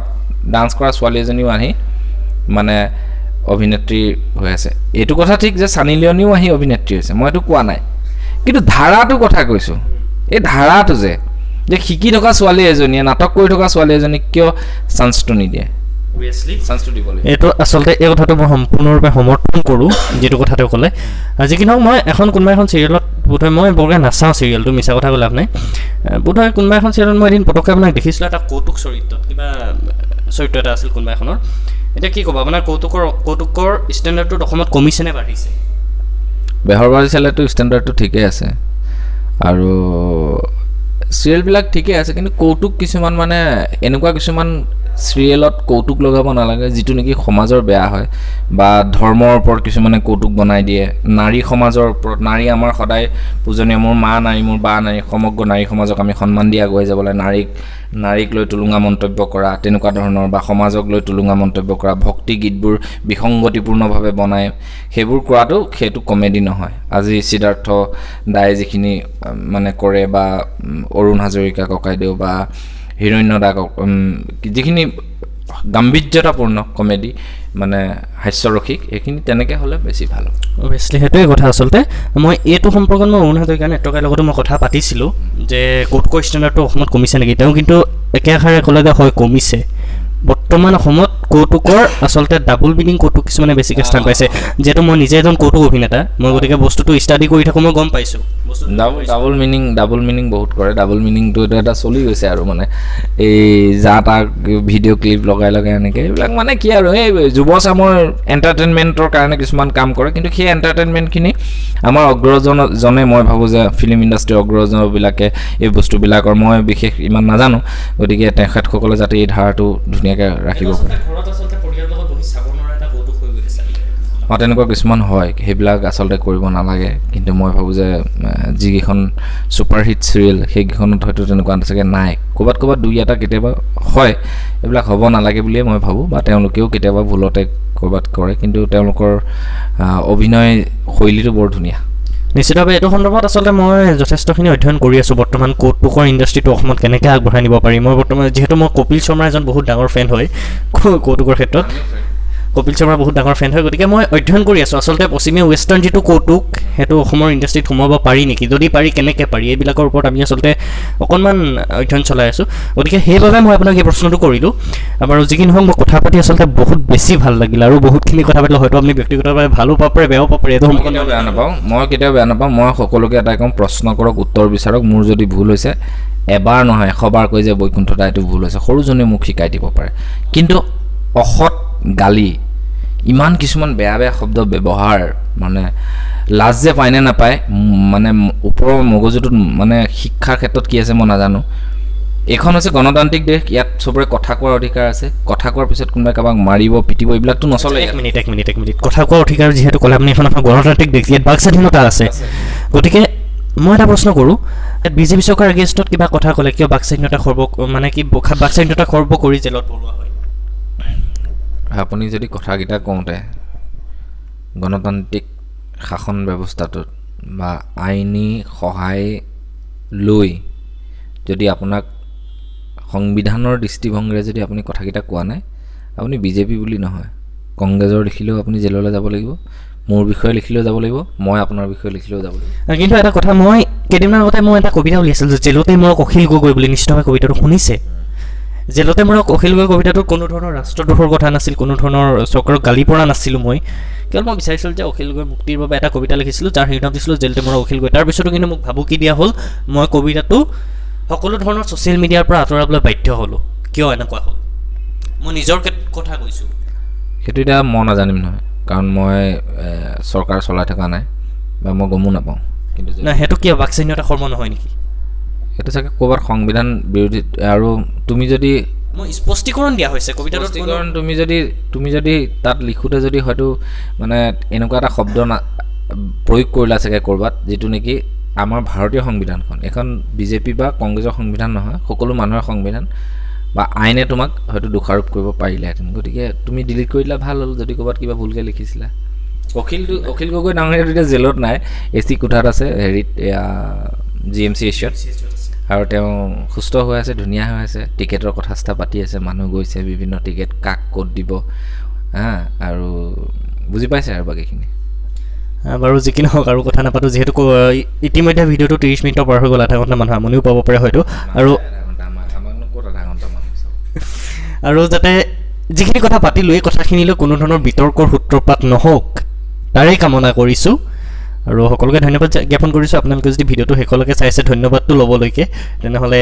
ডান্স কৰা ছোৱালী এজনীও আহি মানে অভিনেত্ৰী হৈ আছে এইটো কথা ঠিক যে সানী লিঅনিও আহি অভিনেত্ৰী হৈছে মই এইটো কোৱা নাই কিন্তু ধাৰাটো কথা কৈছোঁ এই ধাৰাটো যে শিকি থকা ছোৱালী এজনীয়ে নাটক কৰি থকা ছোৱালী এজনীক কিয় চান্সটো নিদিয়ে এইটো আচলতে এই কথাটো মই সম্পূৰ্ণৰূপে সমৰ্থন কৰোঁ যিটো কথা তেওঁ ক'লে যি কি নহওক মই কোনোবা এখন চিৰিয়েলত বোধহয় মই বৰকৈ নাচাওঁ চিৰিয়েলটো মিছা কথা ক'লে আপুনি বোধহয় কোনোবা এখন চিৰিয়েলত মই এদিন পটককৈ আপোনাক দেখিছিলোঁ এটা কৌতুক চৰিত্ৰত কিবা চৰিত্ৰ এটা আছিল কোনোবা এখনৰ এতিয়া কি ক'ব আপোনাৰ কৌতুকৰ ষ্টেণ্ডাৰ্ডটোত অসমত কমিছে নে বাঢ়িছে বেহৰবাৰী চালেতো ষ্টেণ্ডাৰ্ডটো ঠিকেই আছে আৰু চিৰিয়েলবিলাক ঠিকেই আছে কিন্তু কৌতুক কিছুমান মানে এনেকুৱা কিছুমান চিৰিয়েলত কৌতুক লগাব নালাগে যিটো নেকি সমাজৰ বেয়া হয় বা ধৰ্মৰ ওপৰত কিছুমানে কৌতুক বনাই দিয়ে নাৰী সমাজৰ ওপৰত নাৰী আমাৰ সদায় পূজনীয় মোৰ মা নাৰী মোৰ বা নাৰী সমগ্ৰ নাৰী সমাজক আমি সন্মান দি আগুৱাই যাবলৈ নাৰীক লৈ তুলুঙা মন্তব্য কৰা তেনেকুৱা ধৰণৰ বা সমাজক লৈ তুলুঙা মন্তব্য কৰা ভক্তি গীতবোৰ বিসংগতিপূৰ্ণভাৱে বনাই সেইবোৰ কৰাটো সেইটো কমেডি নহয় আজি সিদ্ধাৰ্থ দাই যিখিনি মানে কৰে বা অৰুণ হাজৰিকা ককাইদেউ বা হিৰণ্য দা যিখিনি গাম্ভীৰ্যতাপূৰ্ণ কমেডি মানে হাস্যৰসিক এইখিনি তেনেকৈ হ'লে বেছি ভাল অভিয়াছলি সেইটোৱে কথা আচলতে মই এইটো সম্পৰ্কত মই অৰুণ হাজৰিকা নেটৱৰ্কৰ লগতো মই কথা পাতিছিলোঁ যে কৌতুকৰ ষ্টেণ্ডাৰ্ডটো অসমত কমিছে নেকি তেওঁ কিন্তু একেষাৰে ক'লে যে হয় কমিছে বৰ্তমান অসমত কৌতুকৰ আচলতে ডাবল মিনিং কৌতুক কিছুমানে বেছিকৈ স্থান পাইছে যিহেতু মই নিজে এজন কৌতুক অভিনেতা মই গতিকে বস্তুটো ষ্টাডি কৰি থাকোঁ মই গম পাইছোঁ ডাবল মিনিং বহুত কৰে ডাবল মিনিংটো এটা চলি গৈছে আৰু মানে এই যা তাক ভিডিঅ' ক্লিপ লগাই এনেকৈ এইবিলাক মানে কি আৰু এই যুৱচামৰ এণ্টাৰটেইনমেণ্টৰ কাৰণে কিছুমান কাম কৰে কিন্তু সেই এণ্টাৰটেইনমেণ্টখিনি আমাৰ অগ্ৰজনে মই ভাবোঁ যে ফিল্ম ইণ্ডাষ্ট্ৰীৰ অগ্ৰজনবিলাকে এই বস্তুবিলাকৰ মই বিশেষ ইমান নাজানো গতিকে তেখেতসকলে যাতে এই ধাৰাটো ধুনীয়াকৈ ৰাখিব পাৰে তেনেকুৱা কিছুমান হয়, সেইবিলাক আচলতে কৰিব নালাগে। কিন্তু মই ভাবোঁ যে যিকেইখন ছুপাৰহিট চিৰিয়েল সেইকেইখনত হয়তো তেনেকুৱা চাগে নাই, ক'ৰবাত দুই এটা কেতিয়াবা হয়, এইবিলাক হ'ব নালাগে বুলিয়ে মই ভাবোঁ। বা তেওঁলোকেও কেতিয়াবা ভুলতে ক'ৰবাত কৰে, কিন্তু তেওঁলোকৰ অভিনয় শৈলীটো বৰ ধুনীয়া। নিশ্চিতভাৱে এইটো সন্দৰ্ভত আচলতে মই যথেষ্টখিনি অধ্যয়ন কৰি আছোঁ বৰ্তমান কৌতুকৰ ইণ্ডাষ্ট্ৰিটো অসমত কেনেকৈ আগবঢ়াই নিব পাৰি। মই বৰ্তমান যিহেতু মই কপিল শৰ্মাৰ এজন বহুত ডাঙৰ ফেন হয় কৌতুকৰ ক্ষেত্ৰত, কপিল শৰ্মাৰ বহুত ডাঙৰ ফেন হয়, গতিকে মই অধ্যয়ন কৰি আছোঁ আচলতে পশ্চিমীয়া ৱেষ্টাৰ্ণ যিটো কৌতুক সেইটো অসমৰ ইণ্ডাষ্ট্ৰিত সোমাব পাৰি নেকি, যদি পাৰি কেনেকৈ পাৰি, এইবিলাকৰ ওপৰত আমি আচলতে অকণমান অধ্যয়ন চলাই আছোঁ। গতিকে সেইবাবে মই আপোনাক এই প্ৰশ্নটো কৰিলোঁ। আৰু যি কি নহওক মই কথা পাতি আচলতে বহুত বেছি ভাল লাগিল, আৰু বহুতখিনি কথা পাতিলোঁ। হয়তো আপুনি ব্যক্তিগতভাৱে ভালো পাব পাৰে, বেয়াও পাব পাৰে, এইটো সম্পূৰ্ণ বেয়া নাপাওঁ, মই কেতিয়াও বেয়া নাপাওঁ। মই সকলোকে এটাই ক'ম, প্ৰশ্ন কৰক, উত্তৰ বিচাৰক। মোৰ যদি ভুল হৈছে এবাৰ নহয় 100 বাৰ কৈ যে বৈকুণ্ঠ দা এইটো ভুল হৈছে, সৰুজনে মোক শিকাই দিব পাৰে। কিন্তু অসৎ গালি, ইমান কিছুমান বেয়া শব্দ ব্যৱহাৰ, মানে লাজ যে পায়নে নাপায়, মানে ওপৰৰ মগজুটোত মানে শিক্ষাৰ ক্ষেত্ৰত কি আছে মই নাজানো। এইখন হৈছে গণতান্ত্ৰিক দেশ, ইয়াত চবৰে কথা কোৱাৰ অধিকাৰ আছে। কথা কোৱাৰ পিছত কোনোবাই কাৰোবাক মাৰিব পিটিব এইবিলাকতো নচলে। এক মিনিট কথা কোৱাৰ অধিকাৰ যিহেতু ক'লে আপুনি, এখন গণতান্ত্ৰিক দেশ, ইয়াত বাক স্বাধীনতা আছে। গতিকে মই এটা প্ৰশ্ন কৰোঁ, ইয়াত বিজেপি চৰকাৰ এগেইনষ্টত কিবা কথা ক'লে কিয় বাক স্বাধীনতা খৰ্ব কৰি জেলত ভৰোৱা হয়? আপুনি যদি কথাকেইটা কওঁতে গণতান্ত্ৰিক শাসন ব্যৱস্থাটোত বা আইনী সহায় লৈ যদি আপোনাক সংবিধানৰ দৃষ্টিভংগীৰে যদি আপুনি কথাকেইটা কোৱা নাই, আপুনি বিজেপি বুলি নহয়, কংগ্ৰেছৰ লিখিলেও আপুনি জেললৈ যাব লাগিব, মোৰ বিষয়ে লিখিলেও যাব লাগিব, মই আপোনাৰ বিষয়ে লিখিলেও যাব লাগিব। কিন্তু এটা কথা, মই কেইদিনমান আগতে মই এটা কবিতা উলিয়াইছিলোঁ যে জেলতে মৰক অখিল গগৈ বুলি। নিশ্চিতভাৱে কবিতাটো শুনিছে? জেলতে মৰক অখিল গগৈ কবিতাটোত কোনো ধৰণৰ ৰাষ্ট্ৰদ্ৰোহৰ কথা নাছিল, কোনো ধৰণৰ চৰকাৰক গালি পৰা নাছিলোঁ মই। কেৱল মই বিচাৰিছিলোঁ যে অখিল গগৈৰ মুক্তিৰ বাবে এটা কবিতা লিখিছিলোঁ, যাৰ শিৰোনাম দিছিলোঁ জেলতে মৰক অখিল গগৈ। তাৰপিছতো কিন্তু মোক ভাবুকি দিয়া হ'ল, মই কবিতাটো সকলো ধৰণৰ ছ'চিয়েল মিডিয়াৰ পৰা আঁতৰাবলৈ বাধ্য হ'লোঁ। কিয় এনেকুৱা হ'ল? মই নিজৰ কথা কৈছোঁ। সেইটো এতিয়া মই নাজানিম নহয়, কাৰণ মই চৰকাৰ চলাই থকা নাই বা মই গমো নাপাওঁ। কিন্তু নাই, সেইটো কিয় বাক স্বাধীনতা খৰ্ব নহয় নেকি? সেইটো চাগে ক'ৰবাত সংবিধান বিৰোধী। আৰু তুমি যদি মই স্পষ্টীকৰণ দিয়া হৈছে কবিতাটোত, তুমি যদি তাত লিখোঁতে যদি হয়তো মানে এনেকুৱা এটা শব্দ প্ৰয়োগ কৰিলা চাগে ক'ৰবাত, যিটো নেকি আমাৰ ভাৰতীয় সংবিধানখন এখন বিজেপি বা কংগ্ৰেছৰ সংবিধান নহয়, সকলো মানুহৰ সংবিধান বা আইনে তোমাক হয়তো দোষাৰোপ কৰিব পাৰিলেহেঁতেন। গতিকে তুমি ডিলিট কৰি দিলা, ভাল হ'ল। যদি ক'ৰবাত কিবা ভুলকৈ লিখিছিলা। অখিল গগৈ ডাঙৰীয়া এতিয়া জেলত নাই, AC কোঠাত আছে, হেৰিত GMC এছিয়াত, আৰু তেওঁ সুস্থ হৈ আছে, ধুনীয়া হৈ আছে, টিকেটৰ কথা পাতি আছে, মানুহ গৈছে, বিভিন্ন টিকেট কাক ক'ত দিব, আৰু বুজি পাইছে আৰু বাকীখিনি। বাৰু যি কি নহওক আৰু কথা নাপাতো, যিহেতু ইতিমধ্যে ভিডিঅ'টো 30 মিনিটৰ পাৰ হৈ গ'ল, আধা ঘণ্টা মানুহ আমনিও পাব পাৰে হয়তো। আৰু যাতে যিখিনি কথা পাতিলোঁ, এই কথাখিনিলৈ কোনো ধৰণৰ বিতৰ্কৰ সূত্ৰপাত নহওক তাৰেই কামনা কৰিছোঁ। আৰু সকলোকে ধন্যবাদ জ্ঞাপন কৰিছোঁ। আপোনালোকে যদি ভিডিঅ'টো শেষলৈকে চাইছে, ধন্যবাদটো ল'বলৈকে, তেনেহ'লে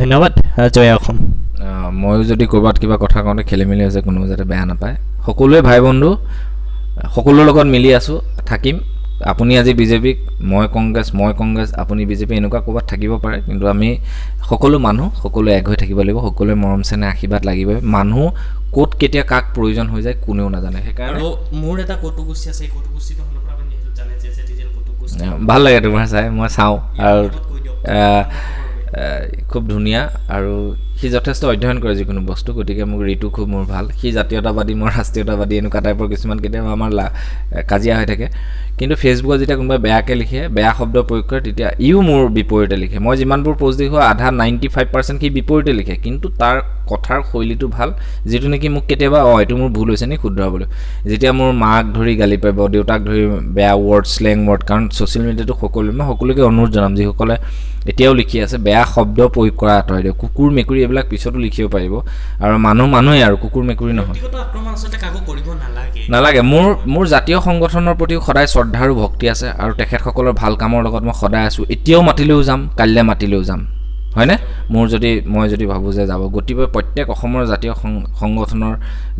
ধন্যবাদ। জয় অসম। ময়ো যদি ক'ৰবাত কিবা কথা কওঁতে খেলি মেলি হৈছে, কোনো যাতে বেয়া নাপায়। সকলোৱে ভাই বন্ধু, সকলোৰ লগত মিলি আছোঁ, থাকিম। আপুনি আজি বিজেপিক, মই কংগ্ৰেছ, আপুনি বিজেপি, এনেকুৱা ক'ৰবাত থাকিব পাৰে, কিন্তু আমি সকলো মানুহ সকলোৱে এক হৈ থাকিব লাগিব। সকলোৱে মৰম চেনেহ আশীৰ্বাদ লাগিবই। মানুহ ক'ত কেতিয়া কাক প্ৰয়োজন হৈ যায় কোনেও নাজানে। সেইকাৰণে মোৰ এটা কৌতুকগোষ্ঠী আছে, এই কৌতুকগোষ্ঠীটো ভাল লাগে তোমাৰ চাই, মই চাওঁ, আৰু খুব ধুনীয়া, আৰু সি যথেষ্ট অধ্যয়ন কৰে যিকোনো বস্তু। গতিকে মোক ঋতু খুব মোৰ ভাল। সি জাতীয়তাবাদী, মই ৰাষ্ট্ৰীয়তাবাদী, এনেকুৱা টাইপৰ কিছুমান কেতিয়াবা আমাৰ কাজিয়া হৈ থাকে। কিন্তু ফেচবুকত যেতিয়া কোনোবাই বেয়াকৈ লিখে, বেয়া শব্দ প্ৰয়োগ কৰে, তেতিয়া ইও মোৰ বিপৰীতে লিখে। মই যিমানবোৰ পোষ্ট দেখোঁ, আধা 95% সি বিপৰীতে লিখে, কিন্তু তাৰ কথাৰ শৈলীটো ভাল, যিটো নেকি মোক কেতিয়াবা এইটো মোৰ ভুল হৈছে নি শুধৰাবলৈ। যেতিয়া মোৰ মাক ধৰি গালি পাৰিব, দেউতাক ধৰি বেয়া ৱৰ্ড, স্লেং ৱৰ্ড, কাৰণ ছ'চিয়েল মিডিয়াটো মই সকলোকে অনুৰোধ জনাম, যিসকলে এতিয়াও লিখি আছে, বেয়া শব্দ প্ৰয়োগ কৰা আঁতৰাই দিয়ক। কুকুৰ মেকুৰী এইবিলাক পিছতো লিখিব পাৰিব, আৰু মানুহেই, আৰু কুকুৰ মেকুৰী নহয়। নালাগে। মোৰ জাতীয় সংগঠনৰ প্ৰতিও সদায় শ্ৰদ্ধা আৰু ভক্তি আছে, আৰু তেখেতসকলৰ ভাল কামৰ লগত মই সদায় আছোঁ। এতিয়াও মাতিলেও যাম, কাইলৈ মাতিলেও যাম। হয়নে মই যদি ভাবোঁ যে যাব গতিকে প্ৰত্যেক অসমৰ জাতীয় সংগঠনৰ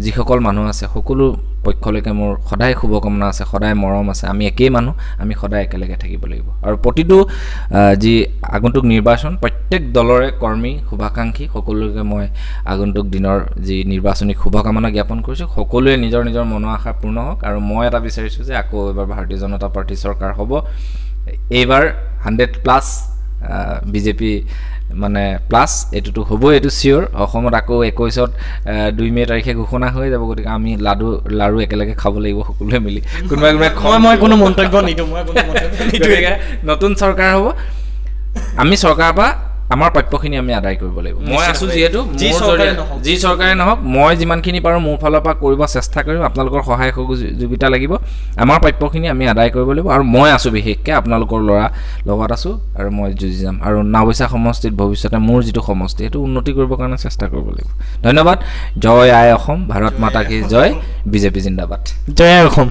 যিসকল মানুহ আছে সকলো পক্ষলৈকে মোৰ সদায় শুভকামনা আছে সদায় মৰম আছে আমি একেই মানুহ আমি সদায় একেলগে থাকিব লাগিব আৰু প্ৰতিটো যি আগন্তুক নিৰ্বাচন প্ৰত্যেক দলৰে কৰ্মী শুভাকাংক্ষী সকলোকে মই আগন্তুক দিনৰ যি নিৰ্বাচনী শুভকামনা জ্ঞাপন কৰিছোঁ সকলোৱে নিজৰ নিজৰ মনৰ আশা পূৰ্ণ হওক আৰু মই এটা বিচাৰিছোঁ যে আকৌ এবাৰ ভাৰতীয় জনতা পাৰ্টি চৰকাৰ হ'ব এইবাৰ 100+ বিজেপি মানে প্লাছ এইটোতো হ'বই এইটো চিয়'ৰ অসমত আকৌ 21ত 2 মে তাৰিখে ঘোষণা হৈ যাব গতিকে আমি লাড়ু একেলগে খাব লাগিব সকলোৱে মিলি কোনোবাই মই কোনো মন্তব্য নিদিওঁ নতুন চৰকাৰ হ'ব আমি চৰকাৰৰ পৰা আমাৰ প্ৰাপ্যখিনি আমি আদায় কৰিব লাগিব মই আছোঁ যিহেতু যি চৰকাৰে নহওক মই যিমানখিনি পাৰোঁ মোৰ ফালৰ পৰা কৰিব চেষ্টা কৰিম আপোনালোকৰ সহায় সহযোগিতা লাগিব আমাৰ প্ৰাপ্যখিনি আমি আদায় কৰিব লাগিব আৰু মই আছোঁ বিশেষকৈ আপোনালোকৰ ল'ৰা লগত আছোঁ আৰু মই যুঁজি যাম আৰু নাওবৈচা সমষ্টিত ভৱিষ্যতে মোৰ যিটো সমষ্টি সেইটো উন্নতি কৰিবৰ কাৰণে চেষ্টা কৰিব লাগিব ধন্যবাদ জয় আই অসম ভাৰত মাতা কি জয় বিজেপি জিন্দাবাদ জয় আই অসম